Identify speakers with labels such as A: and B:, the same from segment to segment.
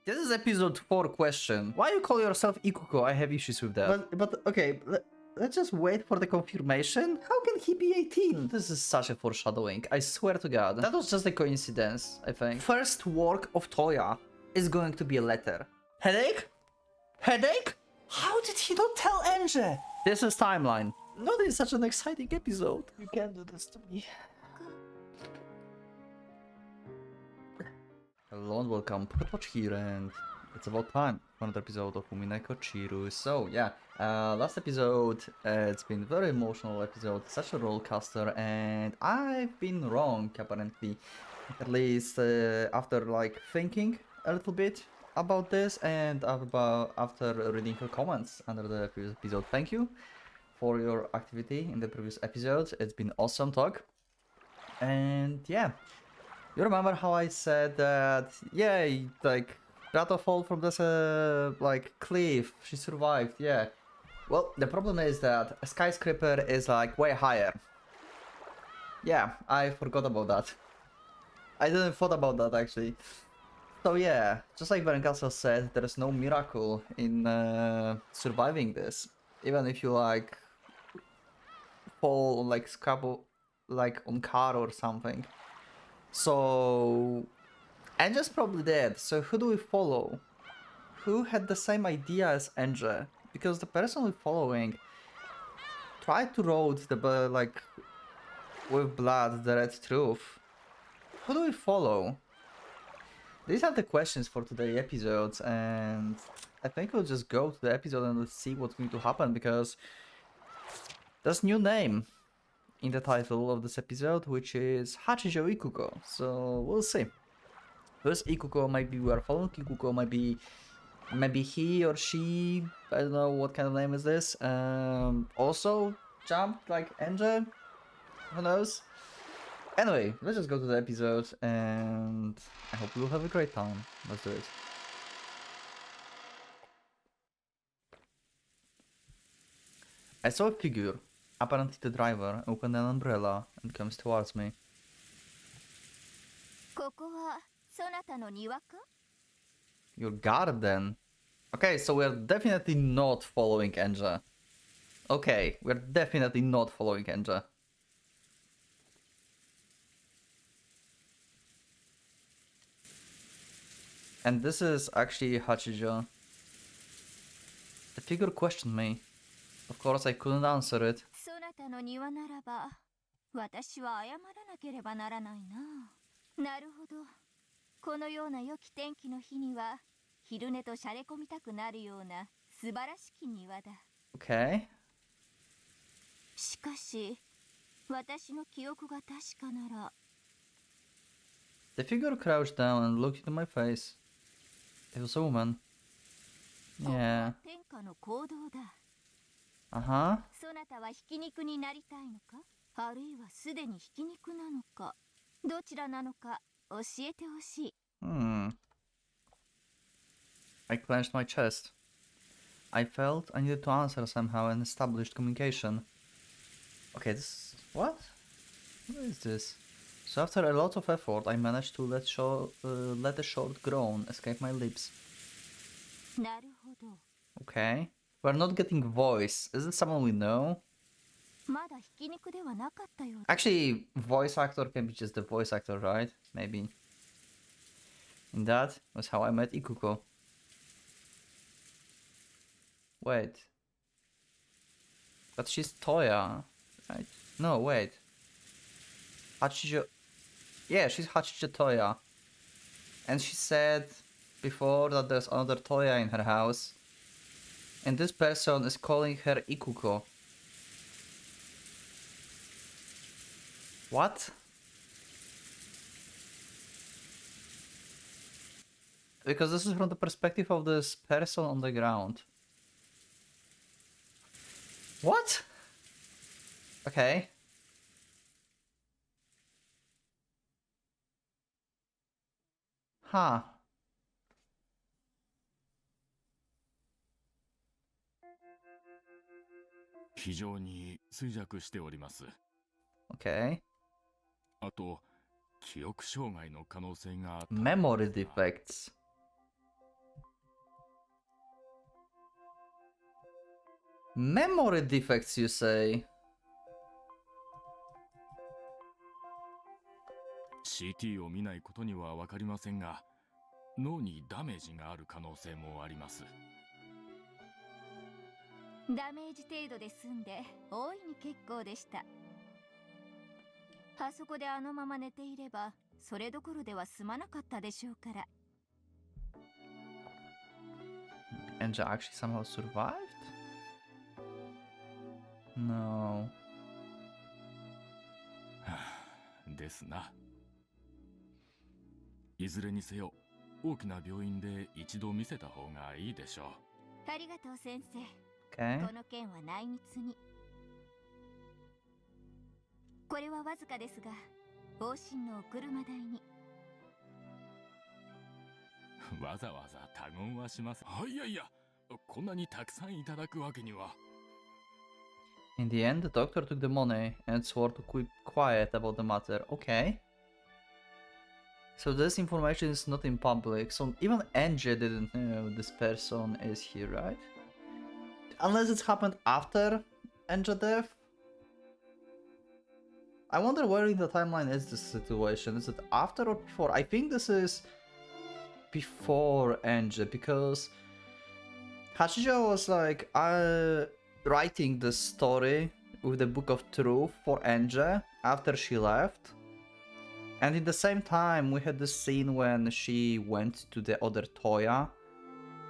A: This is episode 4 question. Why you call yourself Ikuko? I have issues with that. But okay, let's just wait for the confirmation. How can he be 18? This is such a foreshadowing, I swear to god. That was just a coincidence, I think. First work of Toya is going to be a letter. Headache? Headache? How did he not tell Enge? This is timeline. Not in such an exciting episode. You can't do this to me. Hello and welcome, PocketWatch here, and it's about time for another episode of Umineko Chiru. So yeah, last episode, it's been a very emotional episode, such a rollercoaster, and I've been wrong apparently, at least after like thinking a little bit about this and after reading your comments under the previous episode. Thank you for your activity in the previous episode. It's been awesome talk, and yeah. You remember how I said that, yeah, like, Rata fall from this, like, cliff, she survived, yeah. Well, the problem is that a skyscraper is, like, way higher. Yeah, I forgot about that. I didn't thought about that, actually. So, yeah, just like Berenkastel said, there is no miracle in surviving this. Even if you, like, fall on, like, scrabble, like, on car or something. So, Enge's probably dead, so who do we follow? Who had the same idea as Enge? Because the person we're following tried to road the, like, with blood, the red truth. Who do we follow? These are the questions for today's episodes, and I think we'll just go to the episode and let's see what's going to happen, because there's a new name in the title of this episode, which is Hachijo Ikuko. So we'll see. Who's Ikuko? Maybe we are following Ikuko, maybe he or she, I don't know what kind of name is this. Also jumped like Enge, who knows? Anyway, let's just go to the episode and I hope you'll have a great time. Let's do it. I saw a figure. Apparently the driver opened an umbrella and comes towards me. Your garden? Okay, so we're definitely not following Enge. Okay, we're definitely not following Enge. And this is actually Hachijo. The figure questioned me. Of course I couldn't answer it. Okay. The figure crouched down and looked into my face. It was a woman. Yeah. Uh-huh. I clenched my chest. I felt I needed to answer somehow and establish communication. Okay, this... what? What is this? So after a lot of effort, I managed to let a short groan escape my lips. Okay. We're not getting voice. Is it someone we know? Actually, voice actor can be just the voice actor, right? Maybe. And that was how I met Ikuko. Wait. But she's Toya, right? No, wait. Hachijo... yeah, she's Hachijo Toya. And she said before that there's another Toya in her house. And this person is calling her Ikuko. What? Because this is from the perspective of this person on the ground. What? Okay. Huh. Okay. Memory defects. Memory defects, you say?
B: CT を見ないことには分かりませんが、脳にダメージがある可能性もあります。
C: ダメージ程度で済んで大いに結構でした。あそこであのまま寝ていればそれどころでは済まなかったでしょうから。
A: Angel actually somehow survived? No.
B: ですな。いずれにせよ、大きな病院で一度見せた方がいいでしょう。
C: ありがとう先生。
A: Okay.
C: この件は内密に。これはわずかですが、往診のお車代に。
B: わざわざ他言はします。いやいや、こんなにたくさんいただくわけには。
A: In the end, the doctor took the money and swore to keep quiet about the matter. Okay. So this information is not in public, so even Angie didn't know this person is here, right? Unless it's happened after Angie death? I wonder where in the timeline is this situation. Is it after or before? I think this is before Angie, because Hachijo was like writing the story with the Book of Truth for Angie after she left. And in the same time, we had the scene when she went to the other Toya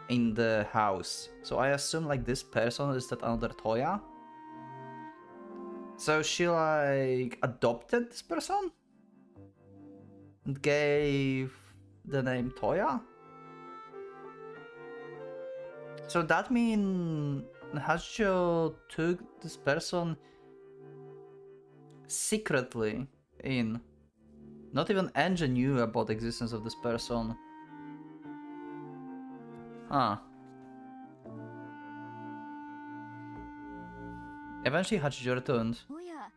A: in the house. So I assume like this person is that another Toya. So she like adopted this person and gave the name Toya. So that means Hachijo took this person secretly in. Not even Angie knew about the existence of this person. Huh. Eventually Hachijo returned.
C: おや、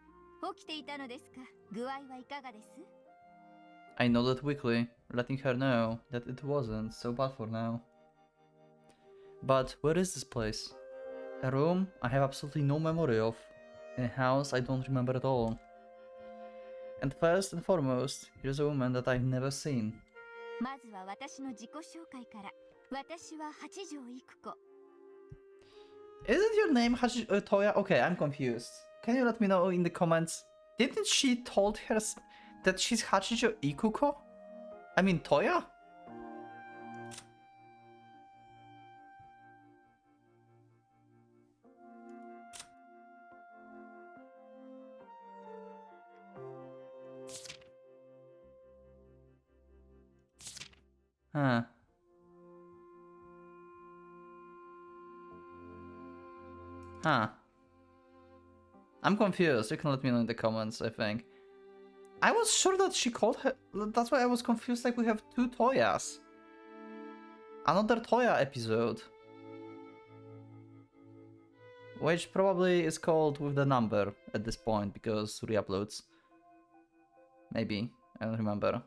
C: 起きていたのですか。具合はいかがです？
A: I nodded weakly, letting her know that it wasn't so bad for now. But where is this place? A room I have absolutely no memory of. In a house I don't remember at all. And first and foremost, here's a woman that I've never seen.
C: まずは私の自己紹介から。私は八条育子。
A: Isn't your name Toya? Okay, I'm confused. Can you let me know in the comments? Didn't she told her that she's Hachijo Ikuko? I mean Toya? Huh. Huh. I'm confused. You can let me know in the comments, I think. I was sure that she called her. That's why I was confused. Like, we have two Toyas. Another Toya episode. Which probably is called with the number at this point because re-uploads. Maybe. I don't remember.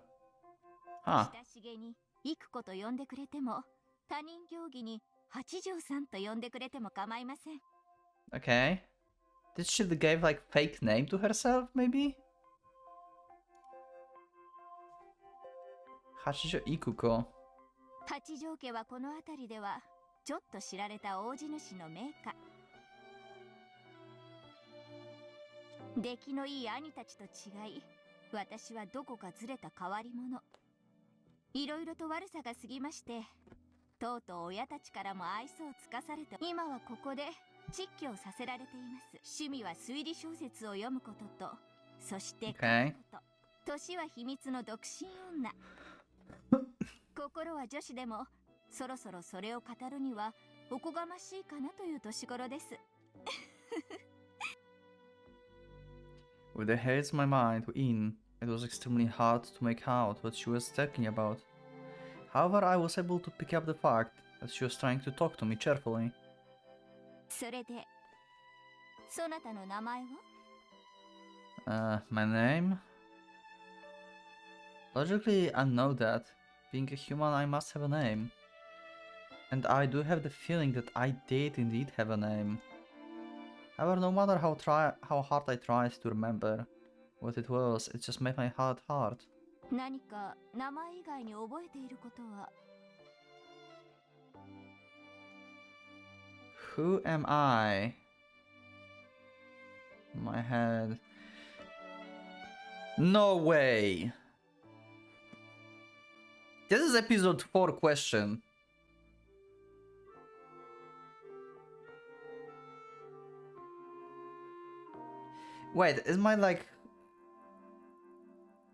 A: Huh.
C: 親しげに育子と呼んでくれても、他人行儀に八条さんと呼んでくれても構いません。
A: Okay. Did she give like fake name to herself, maybe? Hachijo Ikuko.
C: 八条家はこの辺りではちょっと知られた大地主の名家。出来のいい兄たちと違い、私はどこかずれた変わり者。いろいろと悪さが過ぎまして、とうとう親たちからも愛想をつかされて、今はここで実況させられています。趣味は推理小説を読むことと、そして書くこと。年は秘密の独身女。心は女子でも、そろそろそれを語るにはおこがましいかなという年頃です。
A: With the heads my mind were in, it was extremely hard to make out what she was talking about. However, I was able to pick up the fact that she was trying to talk to me cheerfully.
C: それで、そなたの名前は？
A: My name? Logically, I know that. Being a human, I must have a name. And I do have the feeling that I did indeed have a name. However, no matter how hard I tried to remember what it was, it just made my heart hard.
C: 何か名前以外に覚えていることは
A: Who am I? My head. No way! This is episode 4 question. Wait, is my like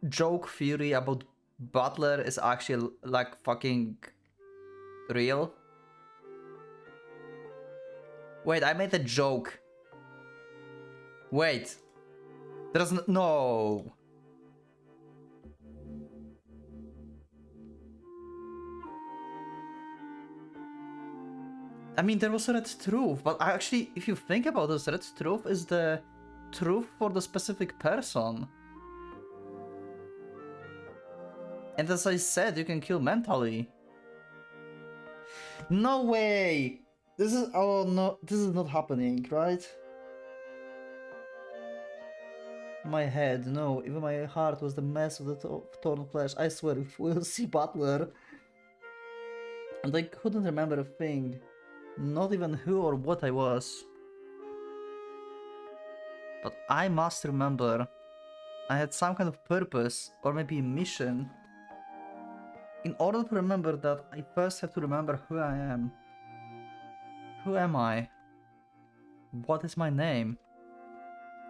A: joke theory about Butler is actually like fucking real? Wait, I made a joke. Wait. There's no. I mean, there was Red Truth, but actually, if you think about this, Red Truth is the truth for the specific person. And as I said, you can kill mentally. No way! This is, oh no, this is not happening, right? My head, no, even my heart was the mess of the torn flesh. I swear, if we'll see Butler. And I couldn't remember a thing. Not even who or what I was. But I must remember I had some kind of purpose, or maybe a mission. In order to remember that, I first have to remember who I am. Who am I? What is my name?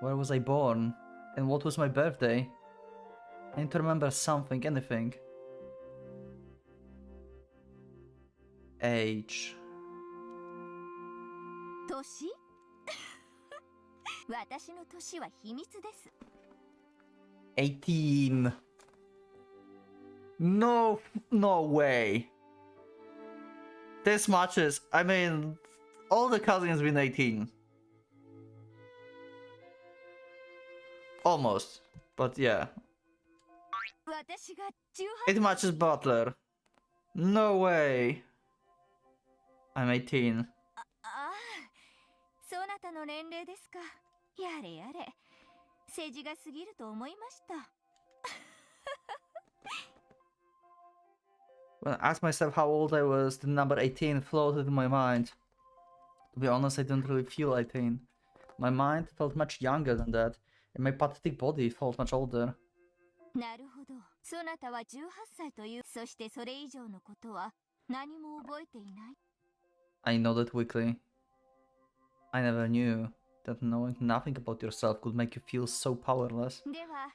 A: Where was I born? And what was my birthday? I need to remember something, anything. Age.
C: 年私の年は秘密です
A: 18. No, no way. This matches. I mean, all the cousins been 18. Almost, but yeah.
C: 私が18
A: It matches Butler. No way. I'm 18.
C: ああそなたの年齢ですかやれやれ政治が過ぎると思いました
A: When I asked myself how old I was, the number 18 floated in my mind. To be honest, I didn't really feel 18. My mind felt much younger than that, and my pathetic body felt much older.
C: なるほどそなたは18歳というそしてそれ以上のことは何も覚えていない
A: I nodded weakly. I never knew that knowing nothing about yourself could make you feel so powerless.
C: では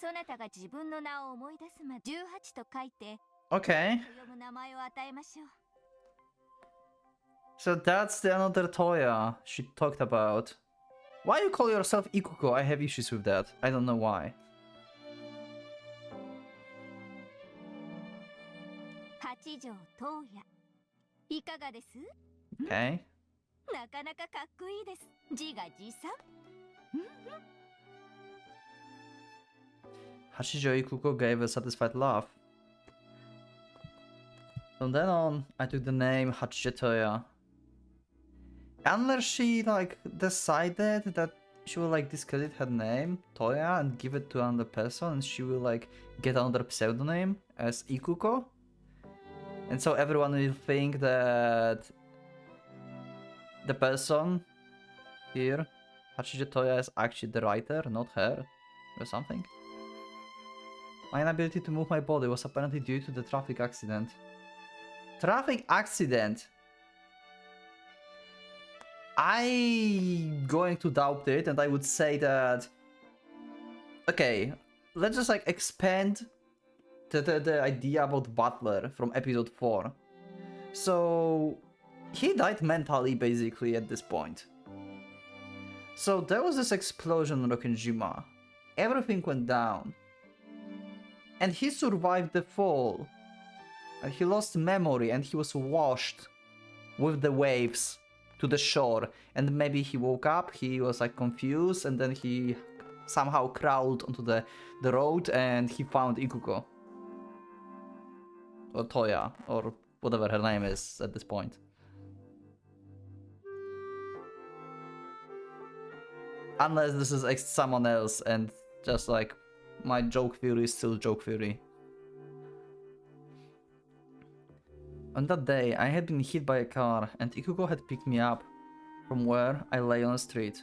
C: そなたが自分の名を思い出すまで18と書いて
A: Okay,
C: と読む名前を与えましょう
A: so that's the another Toya she talked about. Why you call yourself Ikuko? I have issues with that. I don't know why.
C: 八条東也いかがです
A: Okay.
C: なかなかかっこいいです自画自賛
A: Hashijo Ikuko gave a satisfied laugh. From then on, I took the name Hachijo Toya. Unless she like decided that she will like discredit her name, Toya, and give it to another person, and she will like get another pseudonym as Ikuko. And so everyone will think that the person here, Hachijo Toya, is actually the writer, not her, or something. My inability to move my body was apparently due to the traffic accident. Traffic accident? I'm going to doubt it, and I would say that... Okay, let's just like expand the idea about Butler from episode 4. So, he died mentally basically at this point. So there was this explosion in Rokkenjima. Everything went down. And he survived the fall. And he lost memory and he was washed with the waves to the shore. And maybe he woke up, he was like confused, and then he somehow crawled onto the road and he found Ikuko. Or Toya, or whatever her name is at this point. Unless this is like someone else and just like my joke theory is still joke theory. On that day, I had been hit by a car and Ikuko had picked me up from where I lay on the street.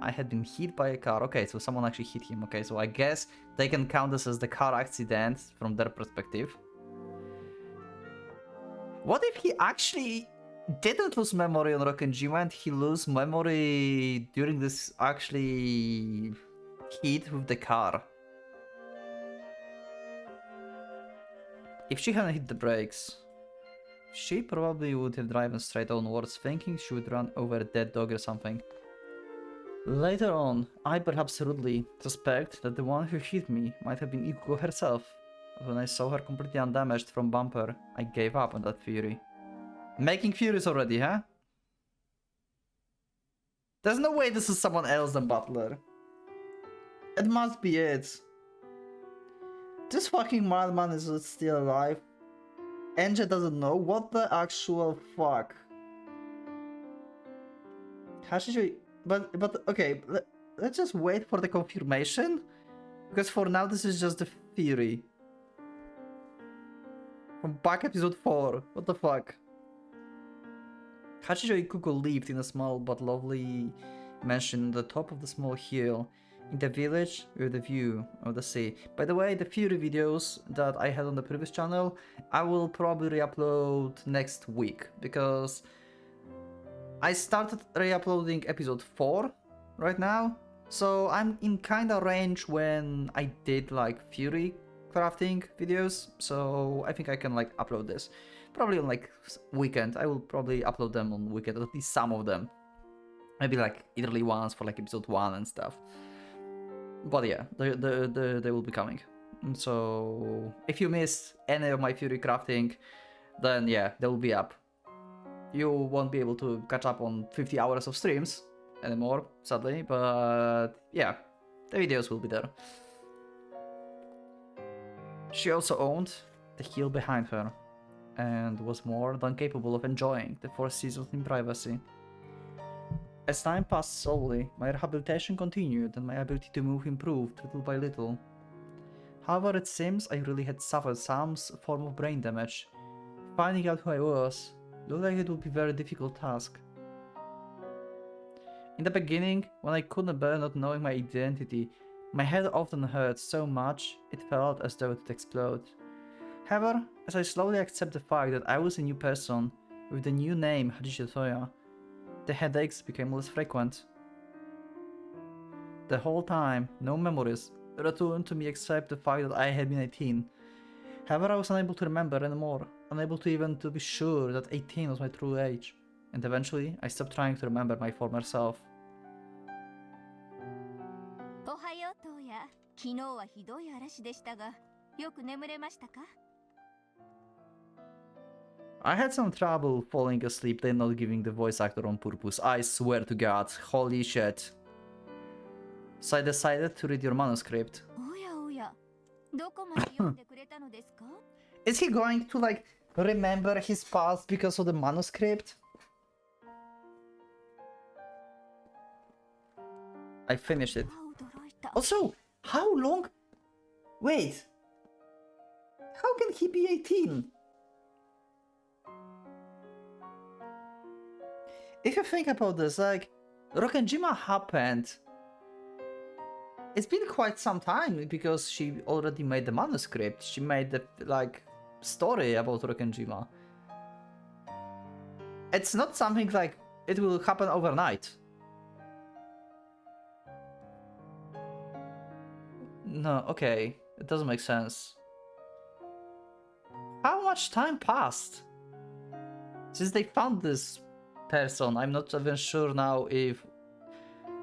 A: I had been hit by a car. Okay, so someone actually hit him. Okay, so I guess they can count this as the car accident from their perspective. What if he actually didn't lose memory on Rokkenjima and he lose memory during this actually hit with the car? If she hadn't hit the brakes, she probably would have driven straight onwards, thinking she would run over a dead dog or something. Later on, I perhaps rudely suspect that the one who hit me might have been Ikuko herself. But when I saw her completely undamaged from bumper, I gave up on that theory. Making theories already, huh? There's no way this is someone else than Butler. It must be it. This fucking madman is still alive. Enja doesn't know what the actual fuck. Hashishi, but okay, let's just wait for the confirmation, because for now this is just the theory. From back episode 4, what the fuck? Hachijo Ikuko lived in a small but lovely mansion on the top of the small hill in the village with a view of the sea. By the way, the Fury videos that I had on the previous channel, I will probably re-upload next week, because I started re-uploading episode 4 right now, so I'm in kinda range when I did like Fury crafting videos, so I think I can like upload this. Probably on like weekend. I will probably upload them on weekend, at least some of them. Maybe like early ones for like episode 1 and stuff. But yeah, they will be coming. So if you missed any of my Fury crafting, then yeah, they will be up. You won't be able to catch up on 50 hours of streams anymore, sadly, but yeah, the videos will be there. She also owned the hill behind her, and was more than capable of enjoying the 4 seasons in privacy. As time passed slowly, my rehabilitation continued and my ability to move improved little by little. However, it seems I really had suffered some form of brain damage. Finding out who I was looked like it would be a very difficult task. In the beginning, when I couldn't bear not knowing my identity, my head often hurt so much it felt as though it would explode. However, as I slowly accept the fact that I was a new person with the new name Hachijo Toya, the headaches became less frequent. The whole time, no memories returned to me except the fact that I had been 18. However, I was unable to remember anymore, unable to even to be sure that 18 was my true age, and eventually I stopped trying to remember my former self.
C: おはよう、トウヤ。昨日はひどい嵐でしたが、よく眠れましたか？
A: I had some trouble falling asleep, then not giving the voice actor on purpose. I swear to God, holy shit. So I decided to read your manuscript.
C: おやおや、どこまで読んでくれたのですか？
A: Is he going to like remember his past because of the manuscript? I finished it.
C: 驚いた。
A: Also, how long? Wait. How can he be 18? If you think about this, like, Rokkenjima happened. It's been quite some time because she already made the manuscript. She made the, like, story about Rokkenjima. It's not something like it will happen overnight. No, okay. It doesn't make sense. How much time passed since they found this person? I'm not even sure now if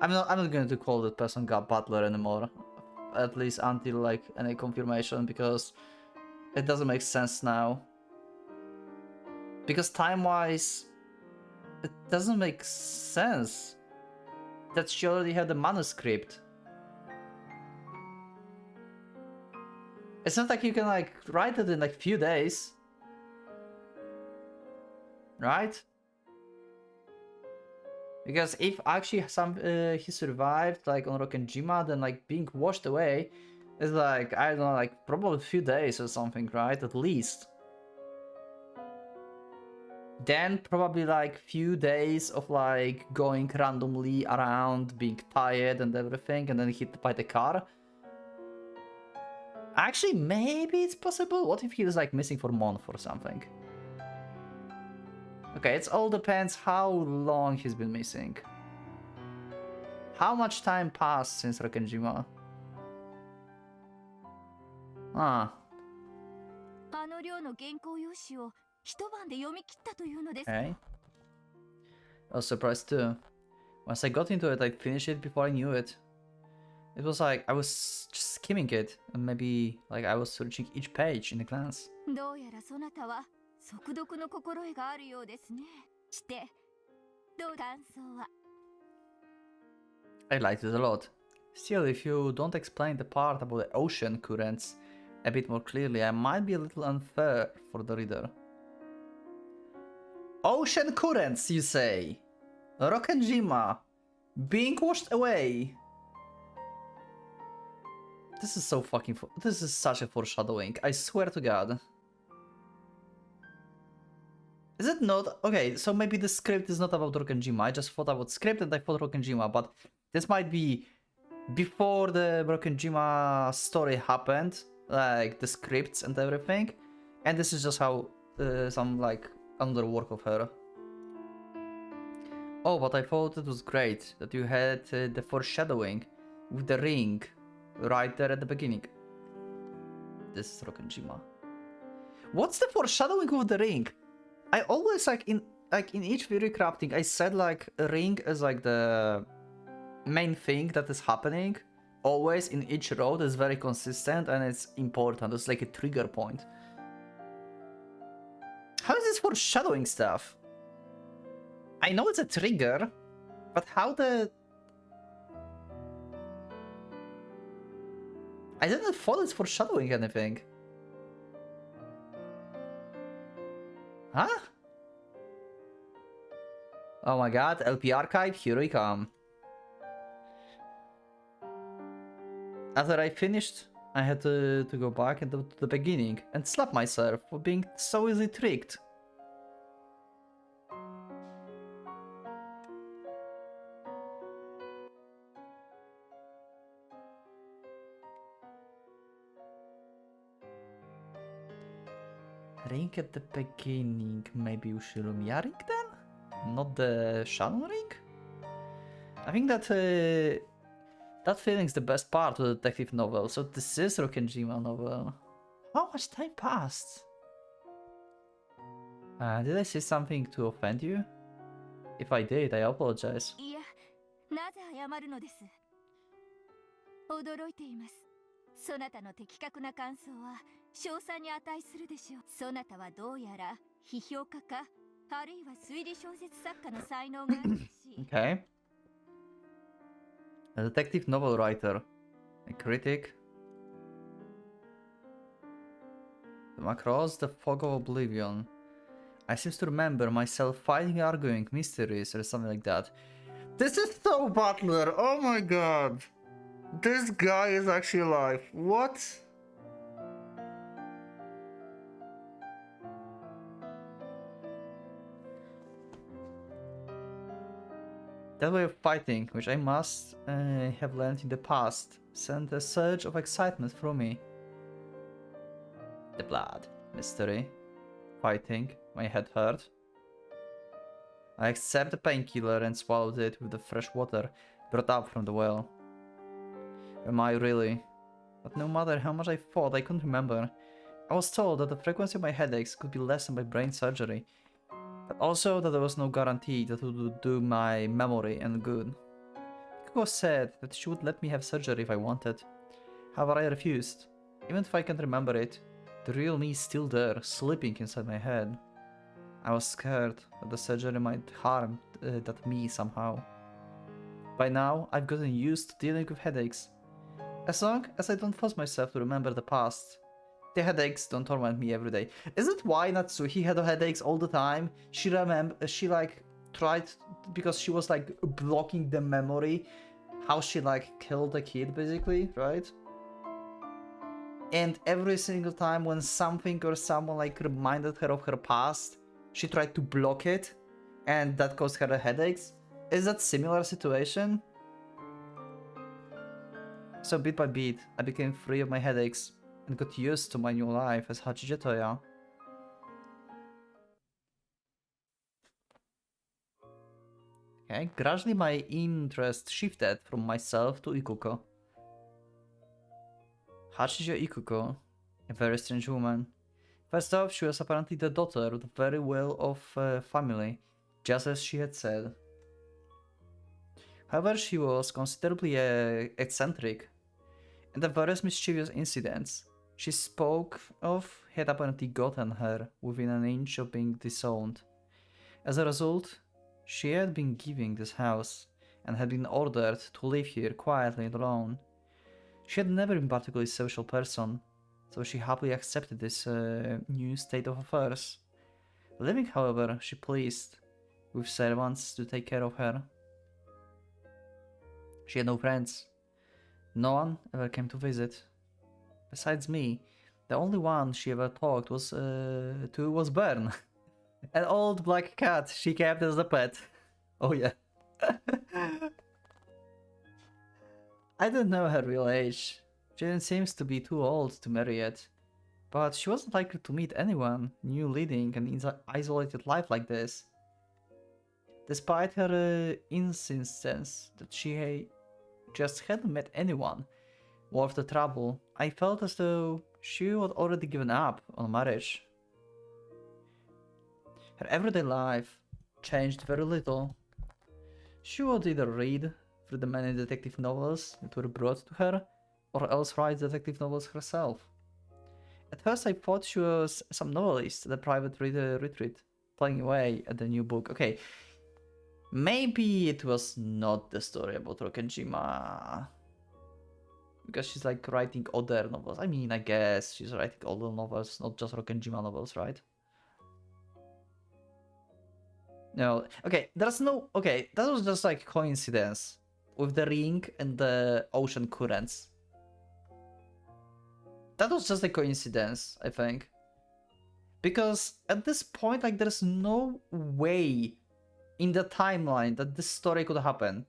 A: I'm not going to call that person God Butler anymore, at least until like any confirmation, because it doesn't make sense now. Because time-wise, it doesn't make sense that she already had the manuscript. It's not like you can like write it in like few days, right? Because if actually he survived like on Rokkenjima, then like being washed away is like, I don't know, like probably a few days or something, right? At least. Then probably like few days of like going randomly around, being tired and everything, and then hit by the car. Actually, maybe it's possible. What if he was like missing for a month or something? Okay, it all depends how long he's been missing. How much time passed since Rokkenjima? Ah,
C: あの量の原稿用紙を一晩で読み切ったというのです。
A: okay. I was surprised too. Once I got into it, I finished it before I knew it. It was like I was just skimming it, and maybe like I was searching each page in a glance.
C: どうやらそなたは速読の心得があるようですね。してどう感想は？
A: I liked it a lot. Still, if you don't explain the part about the ocean currents a bit more clearly, I might be a little unfair for the reader. Ocean currents, you say? Rokkenjima being washed away. This is so fucking. This is such a foreshadowing. I swear to God. Is it not? Okay, so maybe the script is not about Rokkenjima. I just thought about script and I thought Rokkenjima, but this might be before the Rokkenjima story happened, like the scripts and everything, and this is just how some like another work of her. Oh, but I thought it was great that you had the foreshadowing with the ring right there at the beginning. This is Rokkenjima. What's the foreshadowing with the ring? I always like in each theory crafting, I said like a ring is like the main thing that is happening. Always in each road is very consistent and it's important. It's like a trigger point. How is this foreshadowing stuff? I know it's a trigger, but how the... I didn't thought it's foreshadowing anything. Huh? Oh my god, LP archive, here we come. After I finished, I had to go back and to the beginning and slap myself for being so easily tricked. Ring at the beginning, maybe Ushinomiya ring then? Not the Shannon ring? I think that that feeling's the best part of the detective novel, so this is Rokkenjima novel. How much time passed? Did I say something to offend you? If I did, I apologize.
C: いや、なぜ謝るのです。驚いています。そなたの的確な感想は称賛に値するでしょう。そなたはどうやら批評家か、あるいは推理小説作家の才能があるらしい。
A: Okay. A detective novel writer. A critic. Across the fog of oblivion. I seem to remember myself fighting, arguing, mysteries, or something like that. This is so Butler! Oh my god! This guy is actually alive. What? That way of fighting, which I must have learned in the past, sent a surge of excitement through me. The blood, mystery, fighting, my head hurt. I accept the painkiller and swallowed it with the fresh water brought up from the well. Am I really? But no matter how much I thought, I couldn't remember. I was told that the frequency of my headaches could be lessened by brain surgery, but also that there was no guarantee that it would do my memory any good. Kiko said that she would let me have surgery if I wanted. However, I refused. Even if I can't remember it, the real me is still there, sleeping inside my head. I was scared that the surgery might harm that me somehow. By now, I've gotten used to dealing with headaches. As long as I don't force myself to remember the past, the headaches don't torment me every day. Is it why Natsuhi had headaches all the time? She tried, because she was like blocking the memory, how she like killed the kid basically, right? And every single time when something or someone like reminded her of her past, she tried to block it, and that caused her headaches. Is that similar situation? So bit by bit, I became free of my headaches and got used to my new life as Hachige Toya. Okay, gradually my interest shifted from myself to Ikuko. Hachige Ikuko, a very strange woman. First off, she was apparently the daughter of the very well-off family, just as she had said. However, she was considerably eccentric, and the various mischievous incidents she spoke of had apparently gotten her within an inch of being disowned. As a result, she had been given this house and had been ordered to live here quietly and alone. She had never been a particularly social person, so she happily accepted this new state of affairs. Living, however, she pleased, with servants to take care of her. She had no friends. No one ever came to visit. Besides me, the only one she ever talked to was Bern, an old black cat she kept as a pet. Oh yeah. I don't know her real age. She didn't seem to be too old to marry yet, but she wasn't likely to meet anyone new leading an isolated life like this. Despite her insistence that she just hadn't met anyone worth the trouble, I felt as though she had already given up on marriage. Her everyday life changed very little. She would either read through the many detective novels that were brought to her, or else write detective novels herself. At first I thought she was some novelist at a private retreat, playing away at the new book. Okay, maybe it was not the story about Rokkenjima, because she's like writing other novels. I mean, I guess she's writing other novels, not just Rokkenjima novels, right? No, okay, that was just like coincidence with the ring and the ocean currents. That was just a coincidence, I think. Because at this point, like, there's no way in the timeline that this story could happen.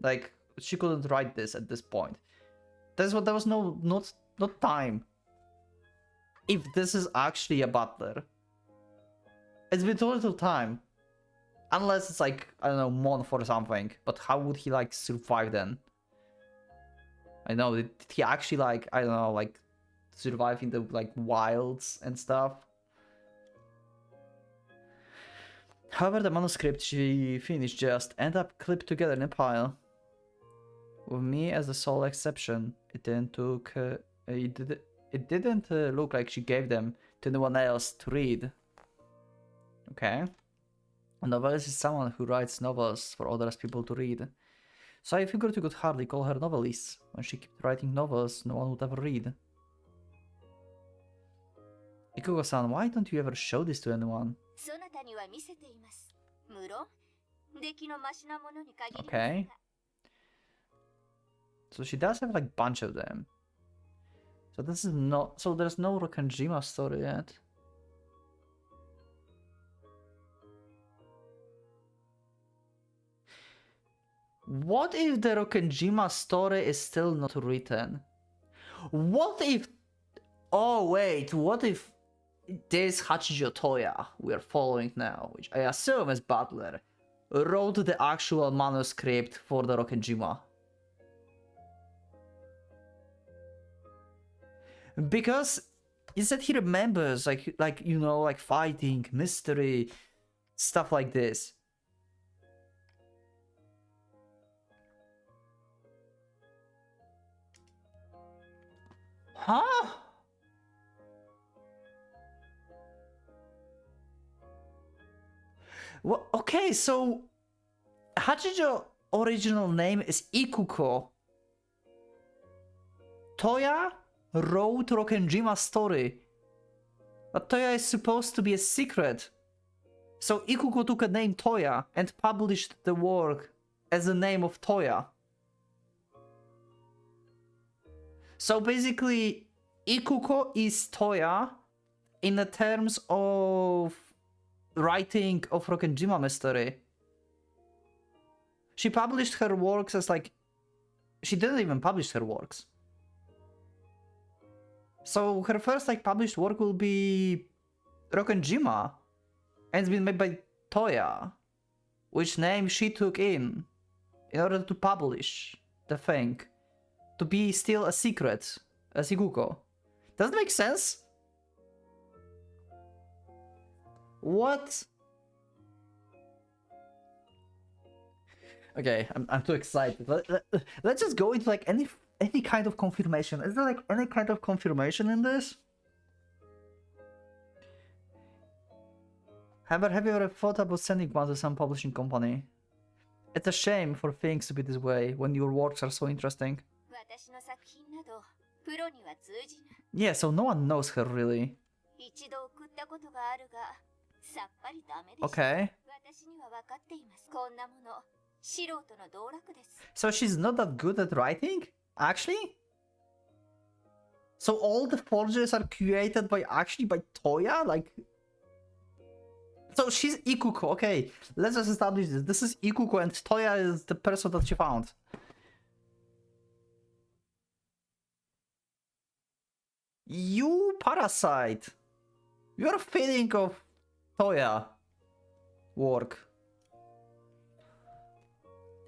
A: Like, she couldn't write this at this point. There was not time. If this is actually a butler, it's been too little time. Unless it's like, I don't know, month or something. But how would he like survive then? I know, did he actually like, I don't know, like survive in the like wilds and stuff? However, the manuscript she finished just ended up clipped together in a pile. With me as the sole exception, it didn't look like she gave them to anyone else to read. Okay. A novelist is someone who writes novels for other people to read. So I figured you could hardly call her novelist. When she kept writing novels no one would ever read. Ikuko-san, why don't you ever show this to anyone? Okay. So she does have like bunch of them. So this is not, so there's no Rokkenjima story yet. What if the Rokkenjima story is still not written? What if... Oh wait, what if this Hachige Toya we are following now, which I assume is Butler, wrote the actual manuscript for the Rokkenjima? Because he said he remembers like you know, like fighting, mystery, stuff like this. Huh? Well, okay, so Hachijo's original name is Ikuko. Toya wrote Rokkenjima's story. But Toya is supposed to be a secret. So Ikuko took a name Toya and published the work as the name of Toya. So basically, Ikuko is Toya in the terms of writing of Rokkenjima mystery. She published her works as like... She didn't even publish her works. So her first like published work will be Rokkenjima. And it's been made by Toya. Which name she took in order to publish the thing. To be still a secret as Ikuko. Does that make sense? What? Okay, I'm too excited. Let's just go into like any kind of confirmation. Is there like any kind of confirmation in this? However, have you ever thought about sending one to some publishing company? It's a shame for things to be this way when your works are so interesting. Yeah, so no one knows her really. Okay. So she's not that good at writing? Actually? So all the forgeries are created by Toya? Like... So she's Ikuko, okay. Let's just establish this. This is Ikuko and Toya is the person that she found. You parasite! You're feeding of Toya work.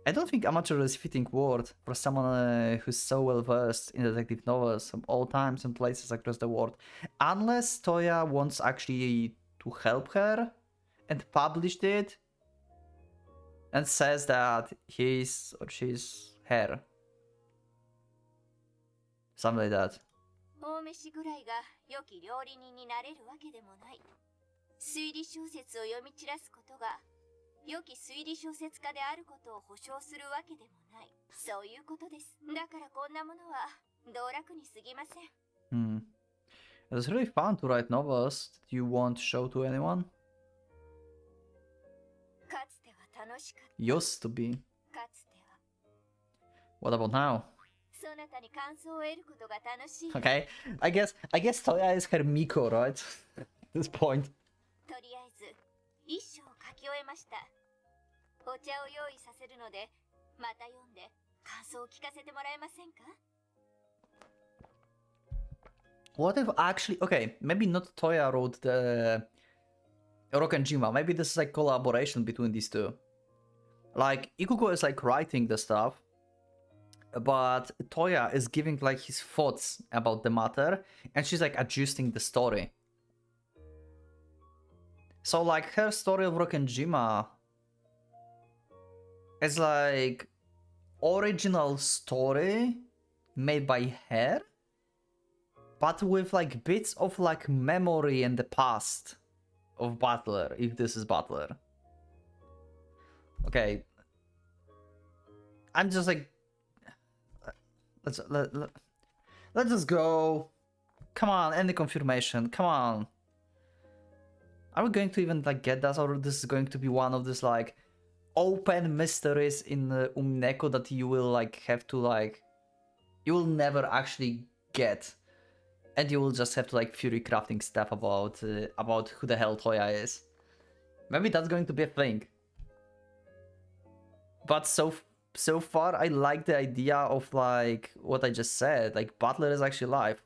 A: I don't think amateur is a fitting word for someone who's so well versed in detective novels from all times and places across the world. Unless Toya wants actually to help her and published it and says that he's or she's her. Something like that.
C: 大飯ぐらいが良き料理人になれるわけでもない。推理小説を読み散らすことが良き推理小説家であることを保証するわけでもない。そういうことです。だからこんなものは道楽に過ぎません。
A: It's really fun to write novels that you won't show to anyone.
C: かつては楽しかった。
A: Used to be.
C: かつては。
A: What about now?
C: そなたに感想を得ることが楽しい。
A: Okay, I guess Toya is her Miko, right? At this point.
C: とりあえず一章書き終えました。お茶を用意させるので、また読んで感想を聞かせてもらえませんか?
A: What if actually... Okay, maybe not Toya wrote the Rokkenjima. Maybe this is like collaboration between these two. Like, Ikuko is like writing the stuff, but Toya is giving like his thoughts about the matter, and she's like adjusting the story. So like her story of Rokkenjima is like original story made by her, but with like bits of like memory in the past of Butler, if this is Butler. Okay. I'm just like... Let's just go. Come on, any confirmation. Come on. Are we going to even like get that, or this is going to be one of these like open mysteries in Umineko that you will like have to like... You will never actually get. And you will just have to like fury crafting stuff about who the hell Toya is. Maybe that's going to be a thing. But so far, I like the idea of like what I just said. Like Butler is actually alive.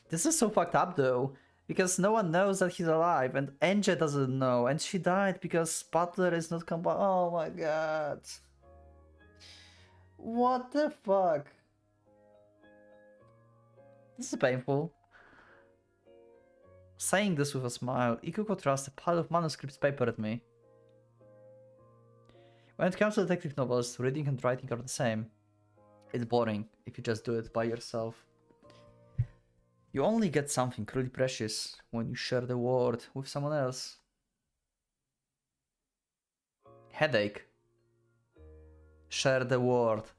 A: This is so fucked up though, because no one knows that he's alive, and Enja doesn't know, and she died because Butler is not Oh my god. What the fuck? This is painful. Saying this with a smile, Ikuko thrusts a pile of manuscripts paper at me. When it comes to detective novels, reading and writing are the same. It's boring if you just do it by yourself. You only get something really precious when you share the world with someone else. Headache. Share the world.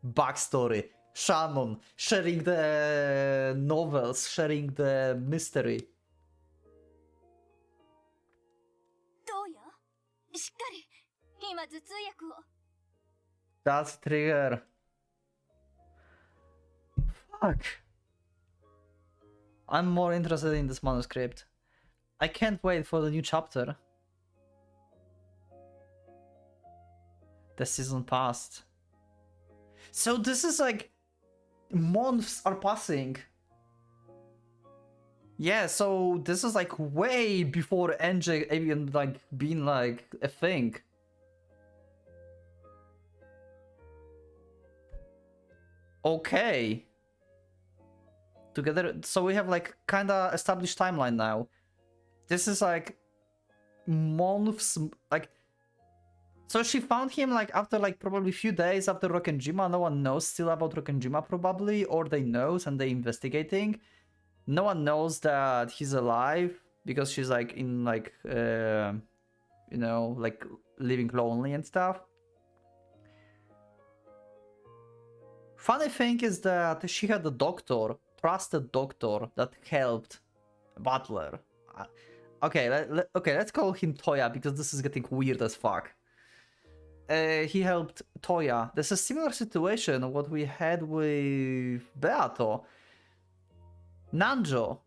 A: Backstory. Shannon. Sharing the novels. Sharing the mystery.
C: しっかり今頭痛薬を。
A: That's trigger. Fuck. I'm more interested in this manuscript. I can't wait for the new chapter. The season passed. So this is like months are passing. Yeah, so this is like way before NJ even like being like a thing. Okay. Together, so we have like kinda established timeline now. This is like months, like. So she found him like after like probably a few days after Rokkenjima. No one knows still about Rokkenjima probably, or they knows and they investigating. No one knows that he's alive because she's like in like you know, like living lonely and stuff. Funny thing is that she had a doctor, trusted doctor that helped Butler. Okay, okay, let's call him Toya because this is getting weird as fuck. He helped Toya. There's a similar situation what we had with Beato. Nanjo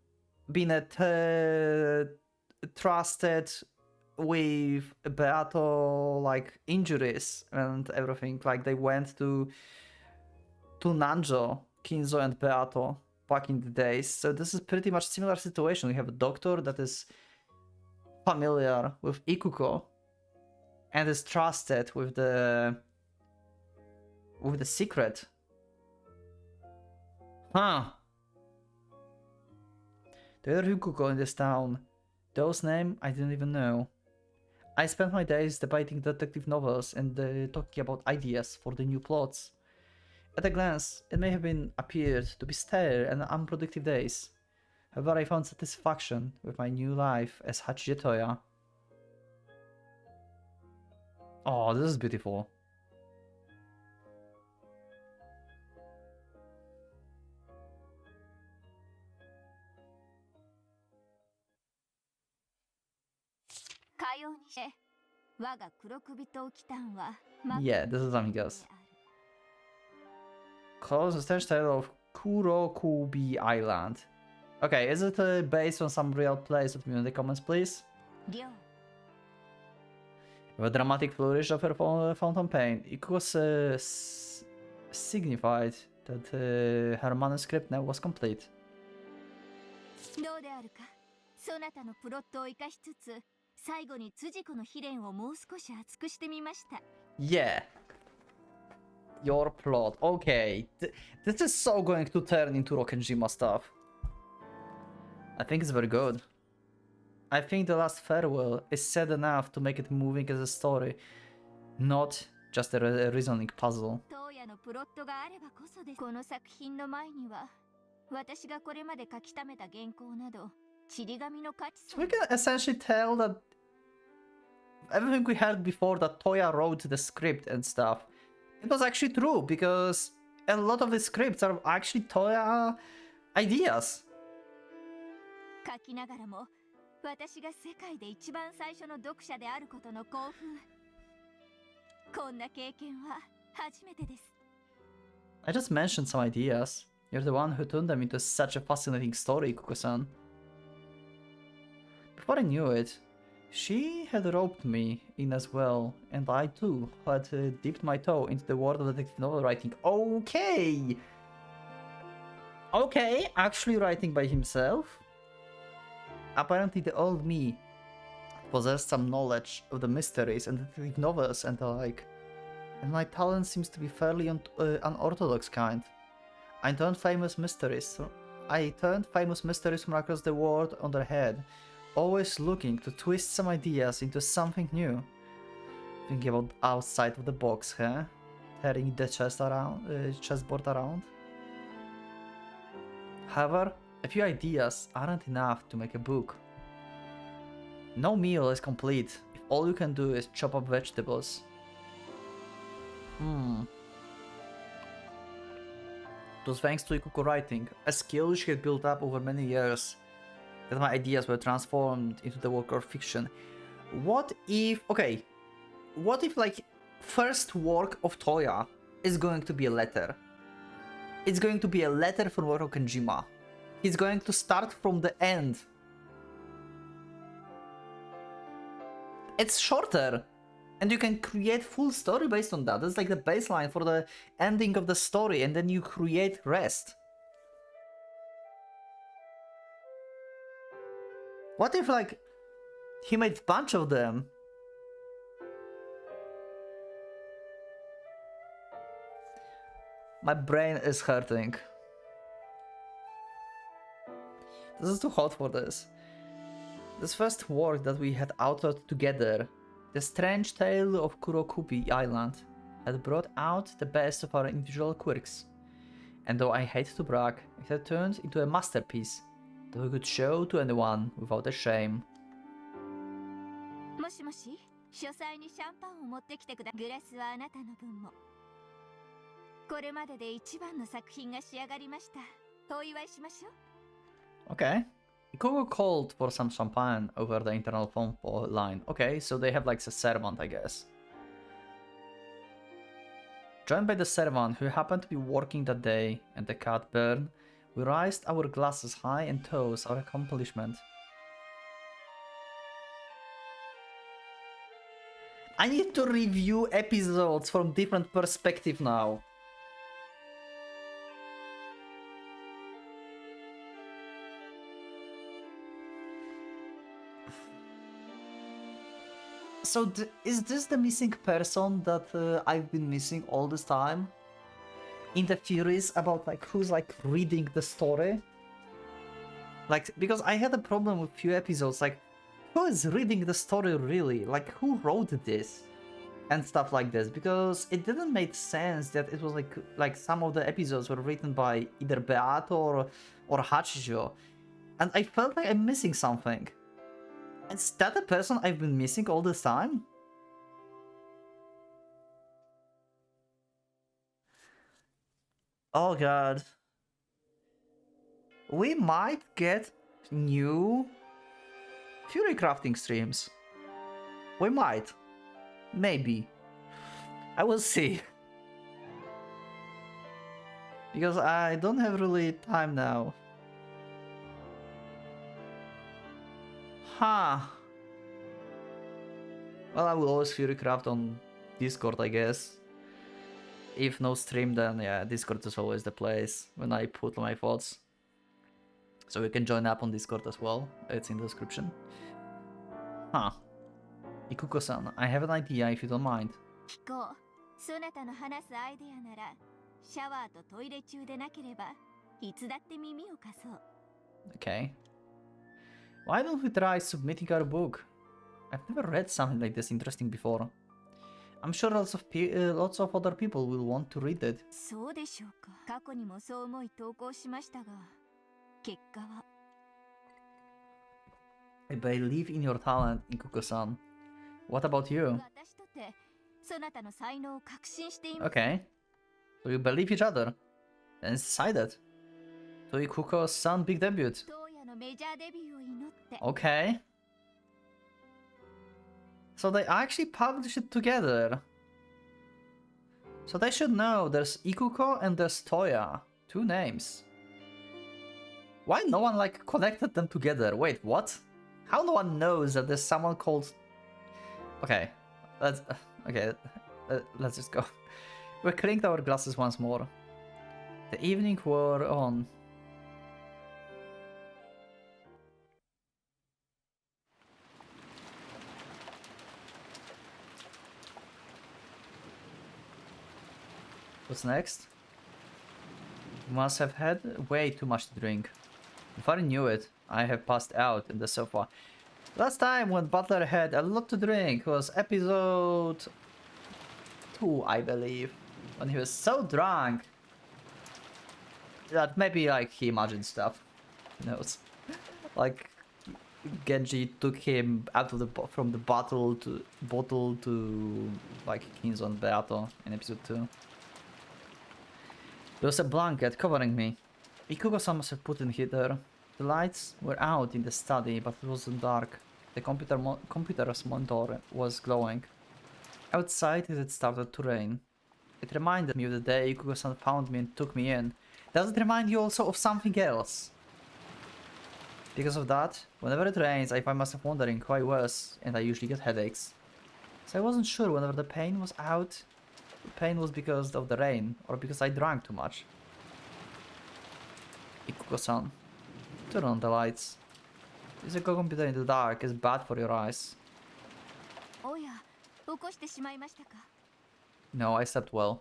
A: being trusted with Beato like injuries and everything. Like they went to Nanjo, Kinzo and Beato back in the days. So this is pretty much similar situation. We have a doctor that is familiar with Ikuko and is trusted with the secret. Huh. The other Ikuko in this town, those name I didn't even know. I spent my days debating detective novels and talking about ideas for the new plots. At a glance, it may have been appeared to be stale and unproductive days. However, I found satisfaction with my new life as Hachige Toya. Oh, this is beautiful. Yeah, this is Amigos. Calls a strange tale of Kurokubi Island. Okay, is it based on some real place? Let me know in the comments, please. With a dramatic flourish of her fountain pen, it was signified that her manuscript now was complete. Yeah. Your plot. Okay. This is so going to turn into Rokkenjima stuff. I think it's very good. I think the last farewell is sad enough to make it moving as a story, not just a reasoning puzzle. So we can essentially tell that everything we heard before, that Toya wrote the script and stuff, it was actually true, because a lot of the scripts are actually Toya ideas.
C: 書きながらも私が世界で一番最初の読者であることの興奮。こんな経験は初めてです。
A: I just mentioned some ideas. You're the one who turned them into such a fascinating story, Kuko-san. Before I knew it, she had roped me in as well, and I too had dipped my toe into the world of detective novel writing. Okay! Okay, actually writing by himself? Apparently the old me possessed some knowledge of the mysteries and detective novels and the like, and my talent seems to be fairly unorthodox kind. I turned famous mysteries from across the world on their head, always looking to twist some ideas into something new. Thinking about outside of the box, huh? Turning the chessboard around. However, a few ideas aren't enough to make a book. No meal is complete if all you can do is chop up vegetables. It was thanks to Ikuko writing, a skill she had built up over many years, that my ideas were transformed into the work of fiction. What if... Okay, what if like first work of Toya is going to be a letter? It's going to be a letter from Orokenjima. He's going to start from the end. It's shorter, and you can create full story based on that. It's like the baseline for the ending of the story, and then you create rest. What if like he made a bunch of them? My brain is hurting. This is too hot for this. This first work that we had authored together, The Strange Tale of Kurokupi Island, had brought out the best of our individual quirks. And though I hate to brag, it had turned into a masterpiece that we could show to anyone without a shame.
C: もしもし、書斎にシャンパンを持ってきてくだ。グラスはあなたの分も。これまでで一番の作品が仕上がりました。お祝いしましょう。
A: Okay. Ikuko called for some champagne over the internal phone line. Okay, so they have like a servant, I guess. Joined by the servant who happened to be working that day and the cat Bern, we raised our glasses high and toast our accomplishment. I need to review episodes from different perspective now. So is this the missing person that I've been missing all this time? In the theories about like who's like reading the story? Like, because I had a problem with few episodes, like who is reading the story really? Like who wrote this? And stuff like this, because it didn't make sense that it was like some of the episodes were written by either Beato or Hachijo. And I felt like I'm missing something. Is that the person I've been missing all this time? Oh god. We might get new Fury crafting streams. We might. Maybe. I will see. Because I don't have really time now. Huh. Well, I will always Furycraft on Discord, I guess. If no stream, then yeah, Discord is always the place when I put my thoughts. So you can join up on Discord as well. It's in the description. Huh. Ikuko-san, I have an idea if you don't mind.
C: 聞こう。そなたの話すアイデアなら、シャワーとトイレ中でなければ、いつだって耳を貸そう。
A: Okay. Why don't we try submitting our book? I've never read something like this interesting before. I'm sure lots of other people will want to read it.
C: そうでしょうか。過去にもそう思い投稿しましたが、結果は。
A: I believe in your talent, Ikuko-san. What about you?
C: 私とて、そなたの才能を確信しています。
A: Okay. So you believe each other. Then it's decided. To Ikuko-san big debut.
C: 東野のメジャーデビューを祈って。
A: Okay. So they actually published it together. So they should know there's Ikuko and there's Toya. Two names. Why no one like connected them together? Wait, what? How no one knows that there's someone called... Okay, let's just go. We clinked our glasses once more. The evening wore on. What's next? We must have had way too much to drink. Before I knew it, I have passed out in the sofa. Last time when Butler had a lot to drink was episode 2, I believe. When he was so drunk that maybe like he imagined stuff. Who knows? Like Genji took him out of from the bottle to like Kinzo Beato in episode 2. There was a blanket covering me. Ikuko-san must have put it here. The lights were out in the study, but it wasn't dark. The computer's monitor was glowing. Outside it had started to rain. It reminded me of the day Ikuko-san found me and took me in. Does it remind you also of something else? Because of that, whenever it rains, I find myself wondering who I was, and I usually get headaches. So I wasn't sure whenever the pain was out, the pain was because of the rain, or because I drank too much. Ikuko-san, turn on the lights. Using a computer in the dark is bad for your eyes.
C: おや、起こしてしまいましたか。
A: No, I slept well.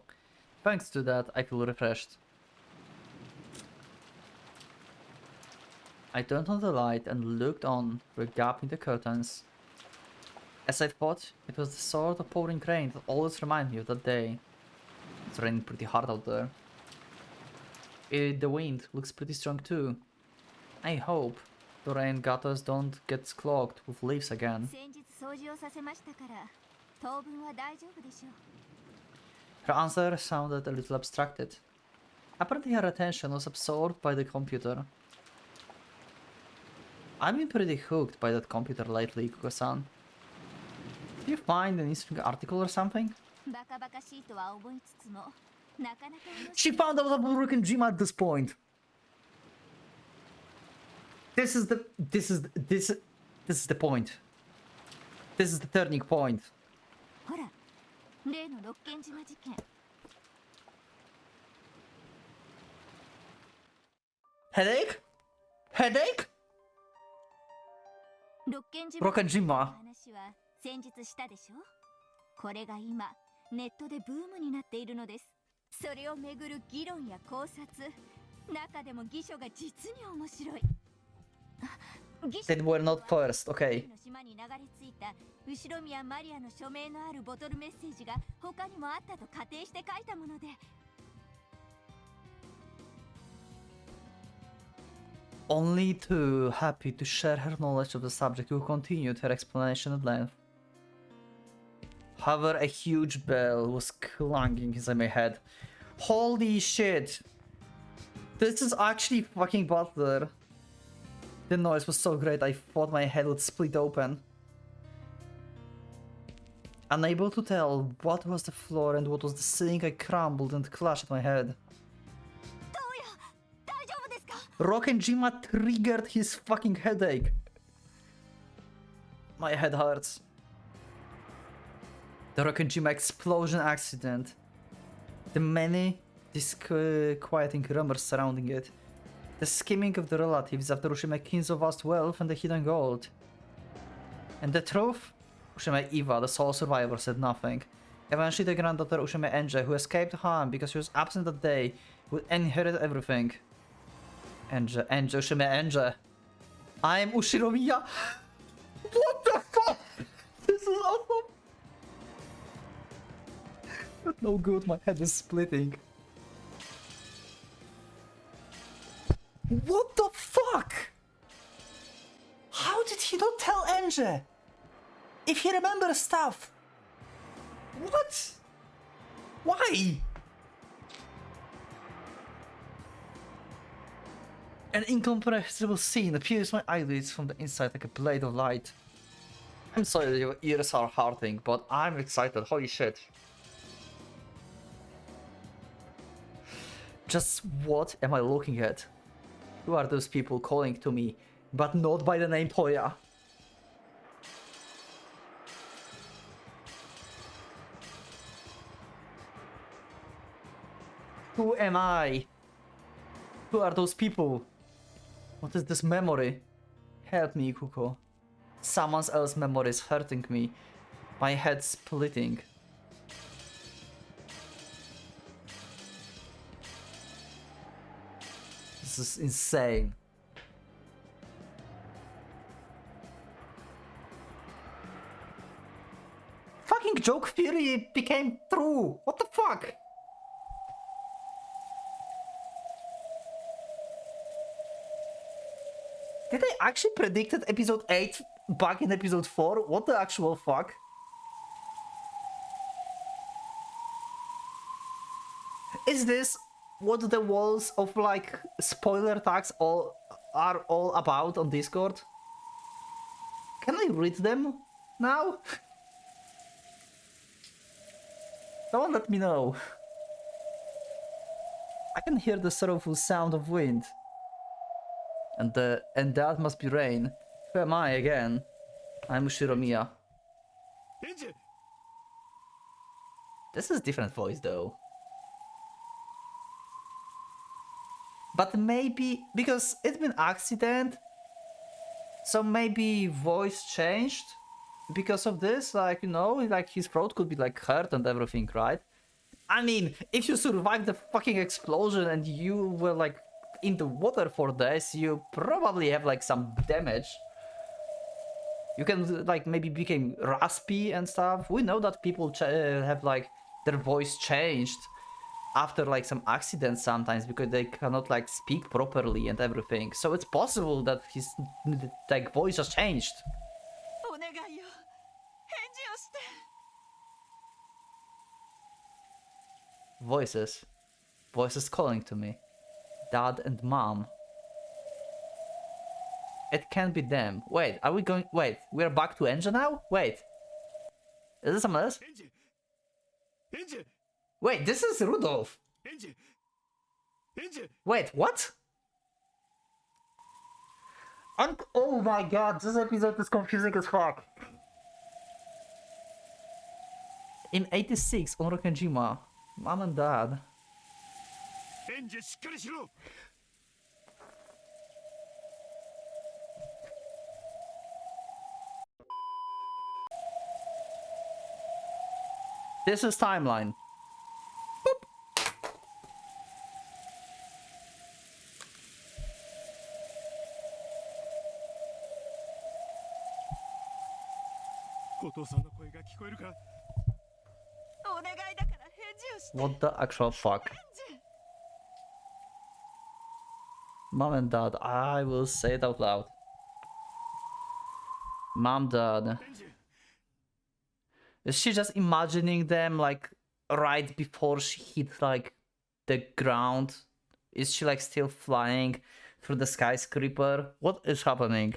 A: Thanks to that, I feel refreshed. I turned on the light and looked on through a gap in the curtains. As I thought, it was the sort of pouring rain that always reminded me of that day. It's raining pretty hard out there. The wind looks pretty strong too. I hope the rain gutters don't get clogged with leaves again.
C: 先日掃除をさせましたから、当分は大丈夫でしょう。
A: Her answer sounded a little abstracted. Apparently her attention was absorbed by the computer. I've been pretty hooked by that computer lately, Ikuko-san. Did you find an interesting article or something?
C: バカバカしいとは思いつつも、なかなか面
A: She
C: 白い。
A: found out about Broken Gym at this point. This is the point. This is the turning point.
C: ほら、例の六軒島事件。
A: Headache? Headache?
C: 六軒島
A: Broken Gym.
C: の話は先日したでしょ。これが今ネットでブームになっているのです。それをめぐる議論や考察、中でも議書が実に面白い。議書
A: They were not first, okay.
C: の島に流れ着いた後宮マリアの署名のあるボトルメッセージが他にもあったと仮定して書いたもので。
A: Only too happy to share her knowledge of the subject, who continued her explanation at length. However, a huge bell was clanging inside my head. Holy shit! This is actually fucking Butler. The noise was so great I thought my head would split open. Unable to tell what was the floor and what was the ceiling, I crumbled and clutched at my head.
C: どうや、大丈夫ですか。
A: Rockenjima triggered his fucking headache. My head hurts. The Rockenjima explosion accident. The many disquieting rumors surrounding it. The scheming of the relatives after Ushime Kinzo vast wealth and the hidden gold. And the truth? Ushime Iwa, the sole survivor, said nothing. Eventually the granddaughter Ushime Enje, who escaped harm because she was absent that day, would inherit everything. Enje, Ushime Enje. I am Ushiromiya. What the fuck? This is awesome. But no good, my head is splitting. What the fuck? How did he not tell Enje? If he remembers stuff. What? Why? An incomprehensible scene appears my eyelids from the inside like a blade of light. I'm sorry that your ears are hurting, but I'm excited. Holy shit. Just what am I looking at? Who are those people calling to me, but not by the name Toya? Who am I? Who are those people? What is this memory? Help me, Ikuko. Someone else's memory is hurting me. My head splitting. This is insane. Fucking joke theory became true. What the fuck? Did I actually predicted episode 8 back in episode 4? What the actual fuck? Is this what the walls of like spoiler tags are all about on Discord? Can I read them now? Someone let me know. I can hear the sorrowful sound of wind. And that must be rain. Who am I again? I'm Shiromiya. This is a different voice though. But maybe because it's been accident, so maybe voice changed because of this. Like, you know, like his throat could be like hurt and everything, right? I mean, if you survived the fucking explosion and you were like in the water for days, you probably have like some damage. You can like maybe became raspy and stuff. We know that people have like their voice changed after like some accidents sometimes because they cannot like speak properly and everything. So it's possible that his like voice just changed. Voices calling to me. Dad and mom. It can't be them. Wait, are we going? Wait, we're back to Enja now? Wait. Is this someone else? Wait, this is Rudolph. Wait, what? Oh my god, this episode is confusing as fuck. In 86, on Rokkenjima, mom and dad. This is timeline. Boop. What the actual fuck? Mom and dad, I will say it out loud. Mom, dad. Is she just imagining them like right before she hit like the ground? Is she like still flying through the skyscraper? What is happening?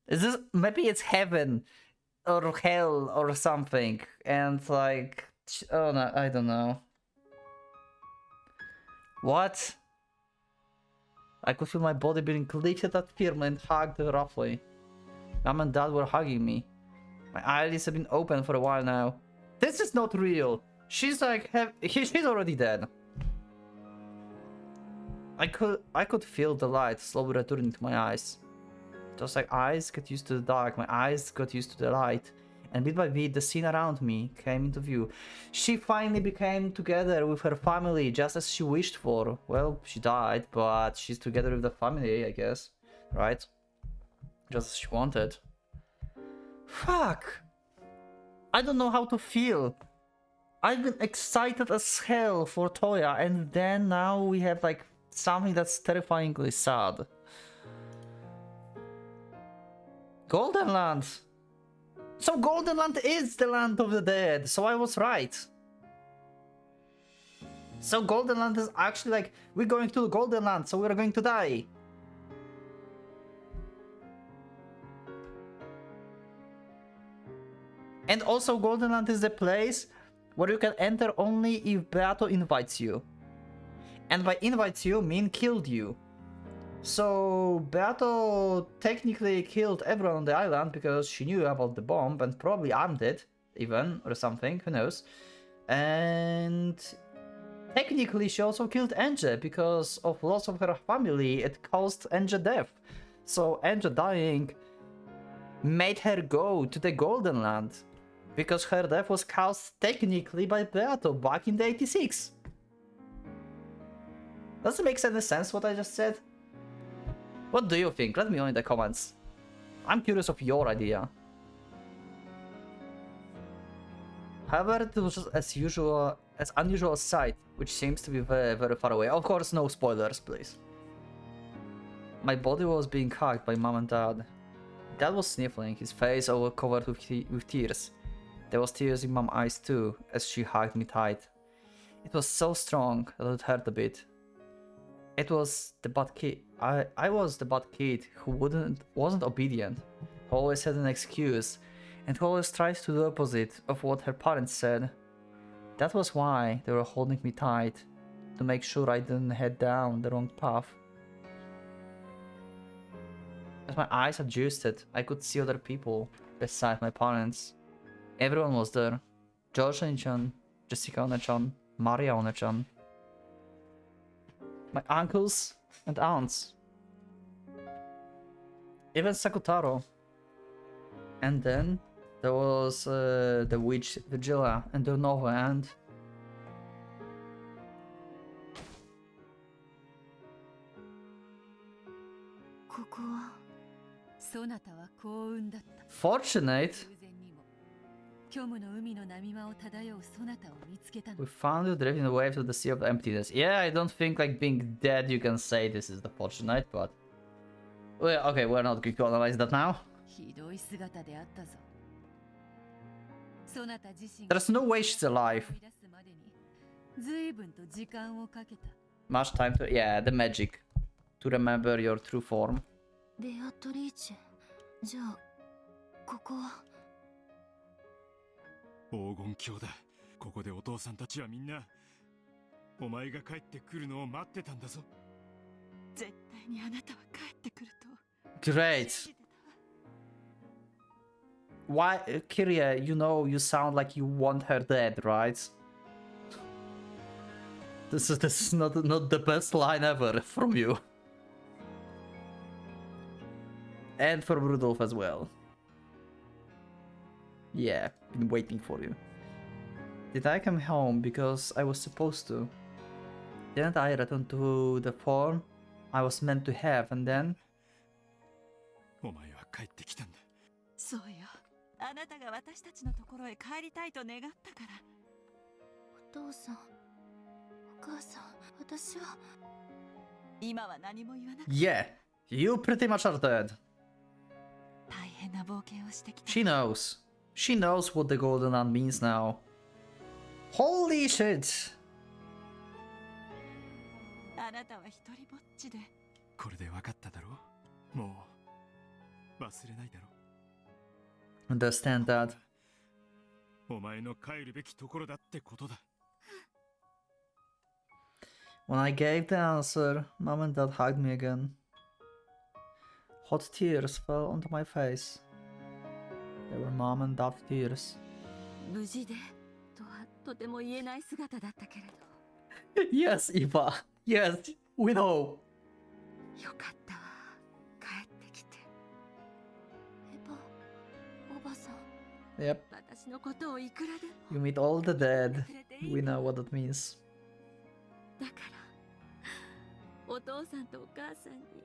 A: Is this maybe it's heaven or hell or something? And like, oh no, I don't know. What? I could feel my body being lifted at firmly and hugged roughly. Mom and dad were hugging me. My eyelids have been open for a while now. This is not real. She's like, she's already dead. I could feel the light slowly returning to my eyes. Just like eyes get used to the dark, my eyes got used to the light. And bit by bit, the scene around me came into view. She finally became together with her family, just as she wished for. Well, she died, but she's together with the family, I guess. Right? Just as she wanted. Fuck! I don't know how to feel. I've been excited as hell for Toya, and then now we have like something that's terrifyingly sad. Golden Land! So Golden Land is the land of the dead, so I was right. So Golden Land is actually like, we're going to Golden Land, so we're going to die. And also Golden Land is the place where you can enter only if Beato invites you. And by invites you, mean killed you. So Beato technically killed everyone on the island because she knew about the bomb and probably armed it, even, or something, who knows. And technically she also killed Enja because of loss of her family, it caused Enja death. So Enja dying made her go to the Golden Land. Because her death was caused technically by Beato back in the 86. Does it make any sense what I just said? What do you think? Let me know in the comments. I'm curious of your idea. However, it was just as unusual sight, which seems to be very, very far away. Of course, no spoilers, please. My body was being hugged by mom and dad. Dad was sniffling, his face all covered with tears. There was tears in mom's eyes too, as she hugged me tight. It was so strong that it hurt a bit. It was the bad kid. I was the bad kid who wasn't obedient, who always had an excuse, and who always tries to do the opposite of what her parents said. That was why they were holding me tight, to make sure I didn't head down the wrong path. As my eyes adjusted, I could see other people beside my parents. Everyone was there. George One-chan, Jessica One-chan, Maria One-chan. My uncles and aunts. Even Sakutaro. And then there was the witch Vigila and the Nova and... Fortunate! We found you drifting the waves of the Sea of Emptiness. Yeah, I don't think like being dead you can say this is the Fortunate, but... Well, okay, we're not going to analyze that now. There's no way she's alive. Much time to... Yeah, the magic. To remember your true form.
B: 黄金鏡だ。ここでお父さんたちはみんなお前が帰ってくるのを待ってたんだぞ。
D: 絶対にあなたは帰ってくると。
A: Great. Why, Kiria, you know you sound like you want her dead, right? This is not the best line ever from you. And for Rudolph as well. Yeah, been waiting for you. Did I come home because I was supposed to? Didn't I return to the form I was meant to have and then?
B: お前は帰ってきたんだ。
D: そうよ。あなたが私たちのところへ帰りたいと願ったから。お父さん、お母さん、私は今は何も言わなくて。
A: Yeah, you pretty much are dead.
D: 大変な冒険をしてきた。
A: She knows. She knows what the Golden Nun means now. Holy shit!
D: あなたは一人ぼっちで。
B: これで分かっただろう。もう忘れないだろう。
A: Understand that.
B: お前の帰るべきところだってことだ。
A: When I gave the answer, Mom and Dad hugged me again. Hot tears fell onto my face. They were Mom and Dad tears.
D: 無事でとはとても言えない姿だったけれど。
A: Yes, Eva. Yes, we know.
D: よかったわ。帰ってきて。エヴァ、おばさん。
A: Yep,
D: 私のことをいくらでも。
A: you meet all the dead. We know what that means.
D: だから、お父さんとお母さんに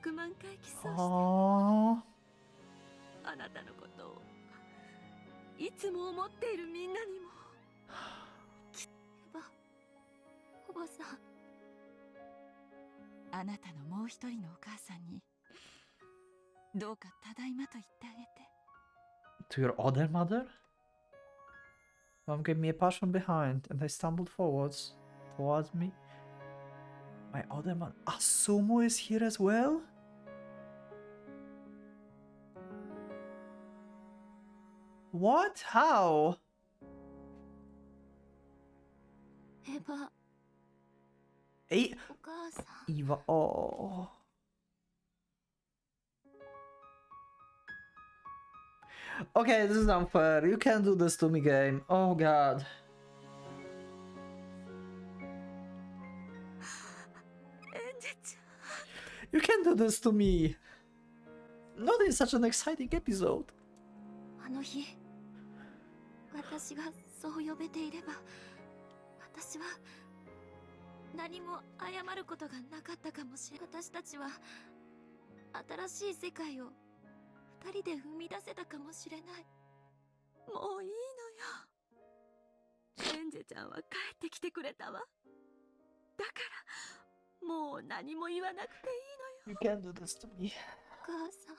D: 100万回キスをして。
A: Aww.
D: あなたのことをいつも思っているみんなにも。エヴァ、おばさん。あなたのもう一人のお母さんにどうかただいまと言ってあげて。
A: To your other mother? Mom gave me a push from behind and I stumbled towards me. My other mother. Asumo is here as well? What? How?
D: エヴァ、
A: Hey,
D: お母さん。
A: Eva. Oh. Okay, this is unfair. You can't do this to me, game. Oh god.
D: エンジェちゃん。
A: You can't do this to me. Not in such an exciting episode.
D: あの日、私がそう呼べていれば、私は何も謝ることがなかったかもしれない。私たちは新しい世界を二人で生み出せたかもしれない。もういいのよ。エンジェちゃんは帰ってきてくれたわ。だからもう何も言わなくていいのよ。
A: You can't do this to me.
D: お母さん、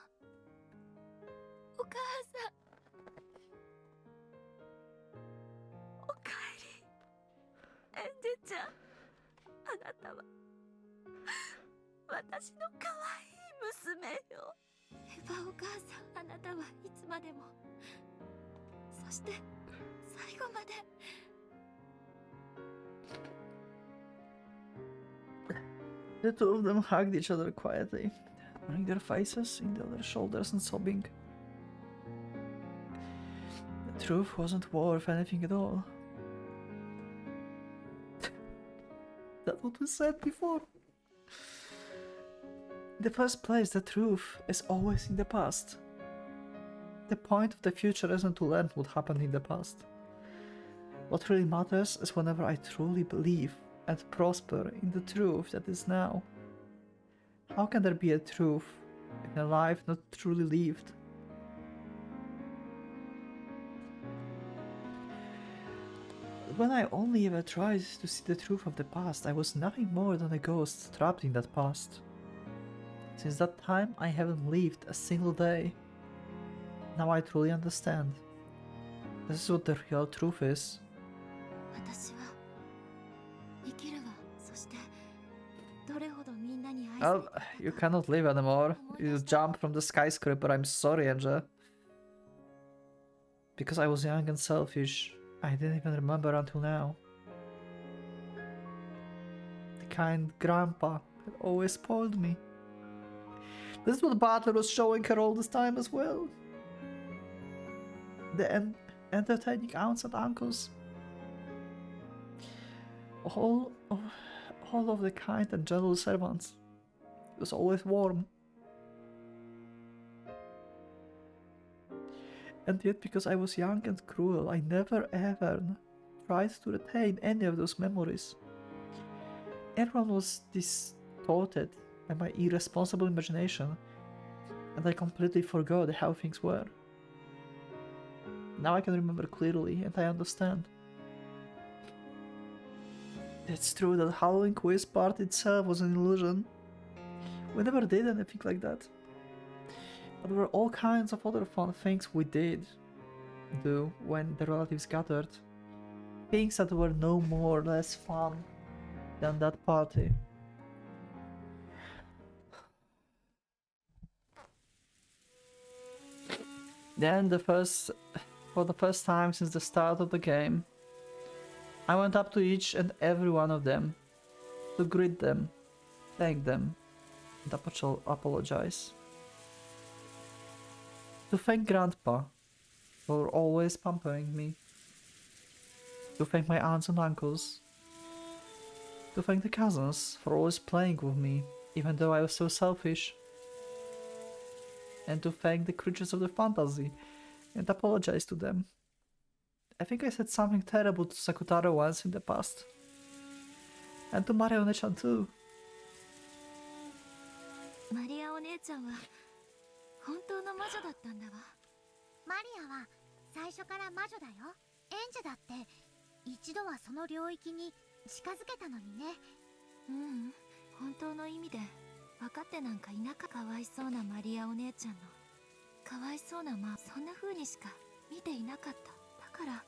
D: お母さん。おかえり、エンジェちゃん。あなたは私の可愛い娘よ。エヴァお母さん、あなたはいつまでも、そして最後まで。
A: The two of them hugged each other quietly, turning their faces into their shoulders and sobbing. The truth wasn't worth anything at all. That's what we said before. In the first place, the truth is always in the past. The point of the future isn't to learn what happened in the past. What really matters is whenever I truly believe and prosper in the truth that is now. How can there be a truth in a life not truly lived? When I only ever tried to see the truth of the past, I was nothing more than a ghost trapped in that past. Since that time, I haven't lived a single day. Now I truly understand. This is what the real truth is.
D: 私は生きるわ。そしてどれほどみんなに愛され
A: Oh,
D: ていたか
A: you cannot live anymore. You jump from the skyscraper. I'm sorry, Angela. Because I was young and selfish, I didn't even remember until now. The kind grandpa had always spoiled me. This is what Butler was showing her all this time as well. The entertaining aunts and uncles. All of the kind and gentle servants. It was always warm. And yet, because I was young and cruel, I never ever tried to retain any of those memories. Everyone was distorted by my irresponsible imagination, and I completely forgot how things were. Now I can remember clearly, and I understand. It's true that Halloween quiz part itself was an illusion. We never did anything like that. But there were all kinds of other fun things we did do when the relatives gathered. Things that were no more or less fun than that party. Then for the first time since the start of the game, I went up to each and every one of them to greet them, thank them, and apologize. To thank Grandpa for always pampering me. To thank my aunts and uncles. To thank the cousins for always playing with me, even though I was so selfish. And to thank the creatures of the fantasy and apologize to them. I think I said something terrible to Sakutaro once in the past. And to Marione-chan too.
D: マリアお姉ちゃんは本当の魔女だったんだわ。
E: マリアは最初から魔女だよ。エンジェだって一度はその領域に近づけたのにね。
D: 本当の意味で分かってなんかいなか。かわいそうなマリアお姉ちゃんのかわいそうなそんな風にしか見ていなかった。だから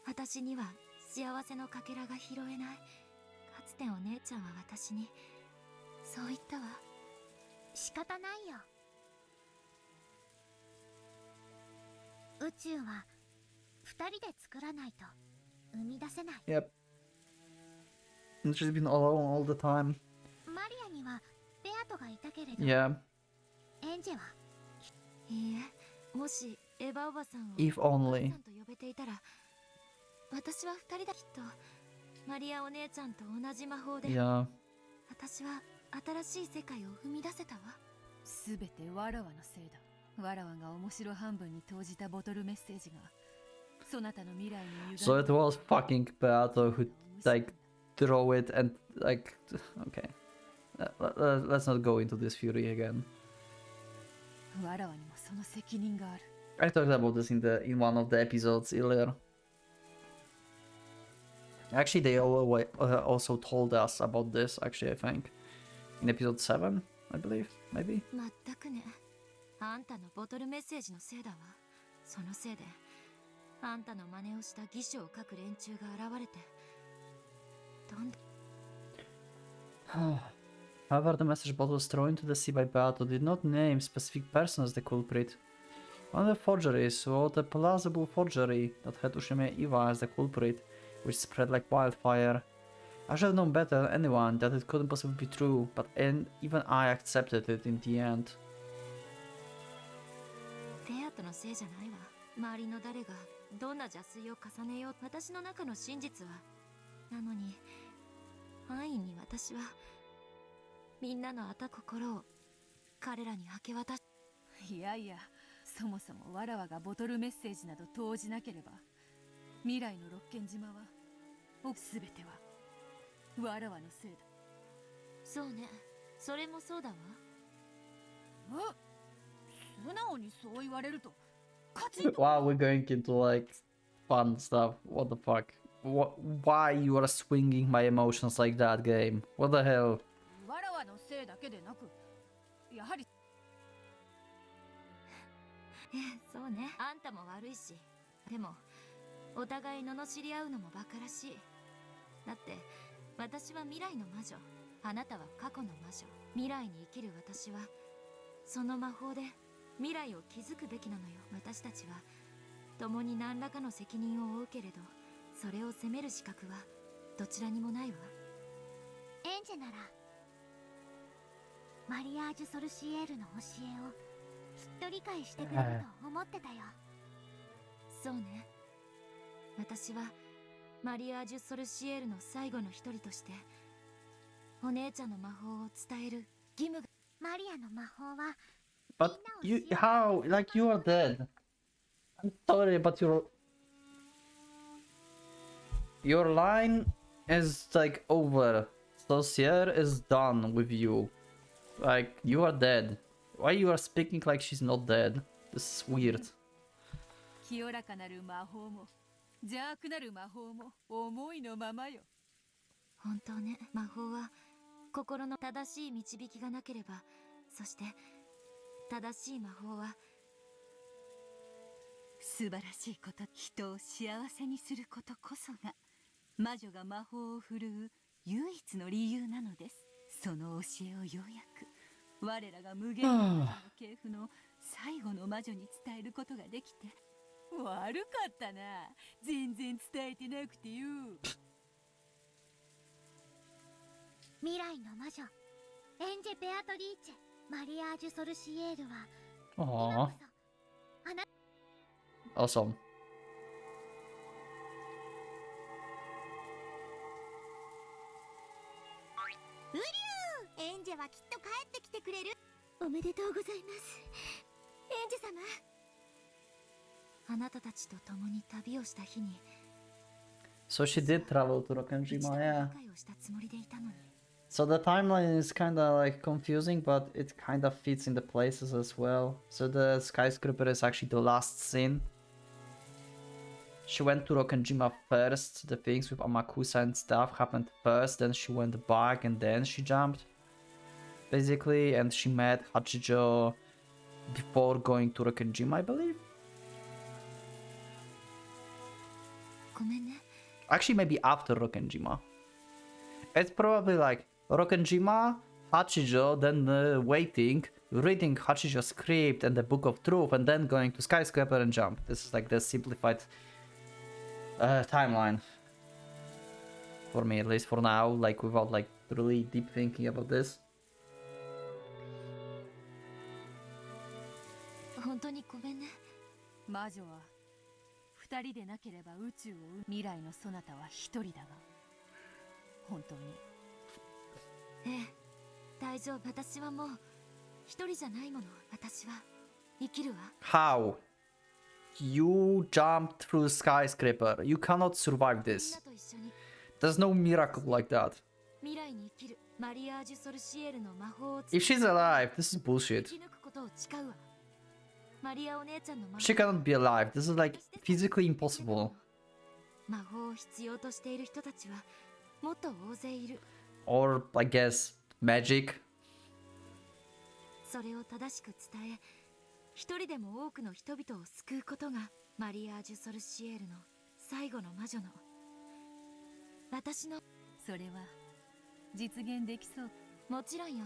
D: 私には幸せのかけらが拾えない。かつてお姉ちゃんは私にそう言ったわ。
E: 仕方ないよ。宇宙は二人で作らないと生み出せない。
A: Yep. And she's been alone all the time.
E: マリアにはベアトがいたけれど、
A: Yeah.
E: エンジェは。
D: いいえ、もしエヴァおばさんを
A: If
D: お
A: only.
D: 母さんと呼べていたら、私は二人だ。きっとマリアお姉ちゃんと同じ魔法で、
A: Yeah.
D: 私は新しい世界を踏み出せたわ。
F: すべてわらわのせいだ。わらわが面白半分に投じたボトルメッセージがそなたの未来に
A: So it was fucking Beato who like throw it and like okay. Let's not go into this fury again.
F: わらわにもその責任がある。
A: I talked about this in one of the episodes earlier. Actually, they also told us about this. Actually, I think in episode 7, I believe, maybe.
D: まったくね。あんたのボトルメッセージのせいだわ。そのせいであんたの真似をした偽書を書く連中が現れて、どんどん
A: I However, the message bottles thrown into the sea by Beato did not name specific person as the culprit. One of the forgeries was a plausible forgery that had Umineko as the culprit, which spread like wildfire. I should have known better than anyone that it couldn't possibly be true, but even I accepted it in the end.
D: ベアトのせいじゃないわ。周りの誰がどんな邪推を重ねよう、私の中の真実は。なのに安易に私はみんなの心を彼らに明け渡し。
F: いやいや、そもそもわらわがボトルメッセージなど投じなければ、未来の六軒島は全てはわらわのせいだ。
D: そうね、それもそうだわ。
F: 素直にそう言われると
A: Wow, we're going into like fun stuff. What the fuck? Why you are swinging my emotions like that, game? What the hell?
F: わらわのせいだけでなく、やはり
D: そうね、あんたも悪いし。でもお互い罵り合うのもバカらしい。だって私は未来の魔女、あなたは過去の魔女。未来に生きる私はその魔法で未来を築くべきなのよ。私たちは共に何らかの責任を負うけれど、それを責める資格はどちらにもないわ。
E: エンジェならマリアージュ・ソルシエールの教えをきっと理解してくれると思ってたよ。
D: そうね、私はマリアージュ・ソルシエールの最後の一人としてお姉ちゃんの魔法を伝える義務が。
E: マリアの魔法は
A: But you, how? Like you are dead. I'm sorry, but your line is like over. Saucier is done with you. Like you are dead. Why you are speaking like she's not dead? This is weird.
F: 清らかなる魔法も邪悪なる魔法も思いのままよ。
D: 本当ね、魔法は心の正しい導きがなければ、そして正しい魔法は
F: 素晴らしいこと、人を幸せにすることこそが魔女が魔法を振るう唯一の理由なのです。その教えをようやく我らが無限の魔女の系譜の最後の魔女に伝えることができて悪かったな。全然伝えてなくてよ。
E: 未来の魔女エンジェ・ベアトリーチェ・マリアージュ・ソルシエールは
A: Aww.
E: あな
A: Awesome.
E: エンジェはきっと帰ってきてくれる。おめでとうございますエンジェ様。
D: あなたたちと共に旅をした日に
A: So she did travel to Rokenjima,
D: 一度
A: yeah.
D: 理解をしたつもりでいたのに。
A: So the timeline is kinda like confusing, but it kinda fits in the places as well. So the skyscraper is actually the last scene. She went to Rokenjima first, the things with Amakusa and stuff happened first, then she went back and then she jumped. Basically, and she met Hachijo before going to Rokenjima, I believe.
D: ごめんね。
A: Actually, maybe after Rokenjima. It's probably like Rokenjima, Hachijo, then waiting, reading Hachijo's script and the Book of Truth, and then going to Skyscraper and jump. This is like the simplified timeline. For me, at least for now, like without like really deep thinking about this.
D: 本当にごめんね。
F: 魔女は二人でなければ宇宙を未来のそなたは一人だが、本当に。
D: ええ、大丈夫。私はもう一人じゃないもの。私は生きるわ。
A: How? You jumped through skyscraper. You cannot survive
D: みん
A: this.
D: なと一緒に
A: There's no miracle like that.
D: 未来に生きるマリアージュ・ソルシエールの魔法を
A: If she's alive, this is
D: 生
A: bullshit.
D: き抜くことを誓うわ。マリアお姉ちゃんの魔法
A: She cannot be alive. This is like physically impossible.
D: 魔法を必要としている人たちはもっと大勢いる。
A: Or, I guess, magic.
D: それを正しく伝え、一人でも多くの人々を救うことがマリアージュ・ソルシエールの最後の魔女の私の。
F: それは実現できそう。
D: もちろんよ。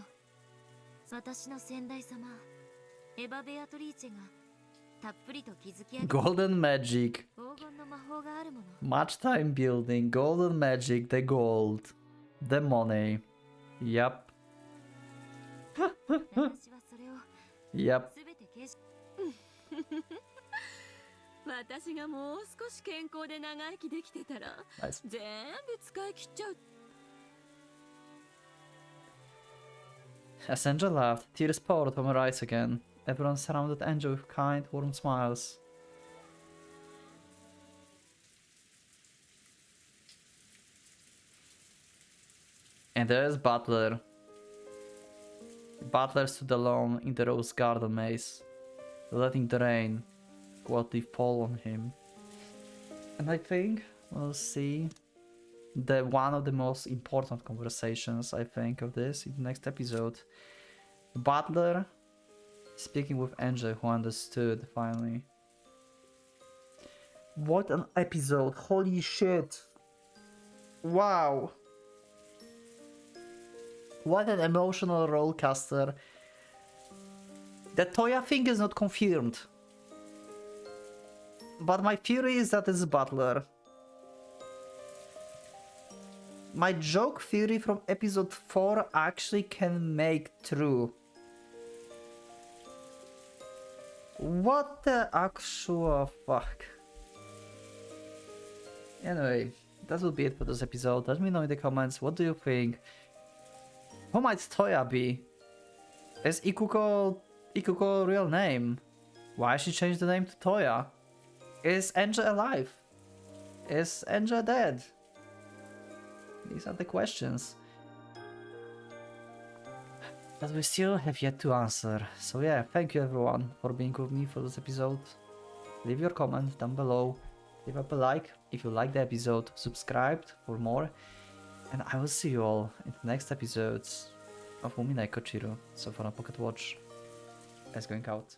D: 私の先代様、エヴァ・ベアトリーチェがたっぷりと築き上げた
A: Golden magic.
D: 黄金の魔法があるもの。
A: Much time building. Golden magic. The gold. The money. Yep.
D: 私はそれを
A: Yep.
D: 全て消し
F: 私がもう少し健康で長生きできてたら
A: Nice.
F: 全部使い切っちゃう。
A: As Angel laughed, tears poured from her eyes again. Everyone surrounded Angel with kind, warm smiles. And there's Butler. Butler stood alone in the rose garden maze, letting the rain quietly fall on him. And I think we'll see one of the most important conversations, I think, of this in the next episode. Butler speaking with Angel, who understood finally. What an episode! Holy shit! Wow! What an emotional rollercoaster. The Toya thing is not confirmed. But my theory is that it's Butler. My joke theory from episode 4 actually can make true. What the actual fuck? Anyway, that will be it for this episode. Let me know in the comments, what do you think? Who might Toya be? Is Ikuko real name? Why she changed the name to Toya? Is Angel alive? Is Angel dead? These are the questions that we still have yet to answer. So yeah, thank you everyone for being with me for this episode. Leave your comment down below. Leave up a like if you liked the episode. Subscribe for more. And I will see you all in the next episodes of Umineko Chiru. So for now, Pocket Watch is going out.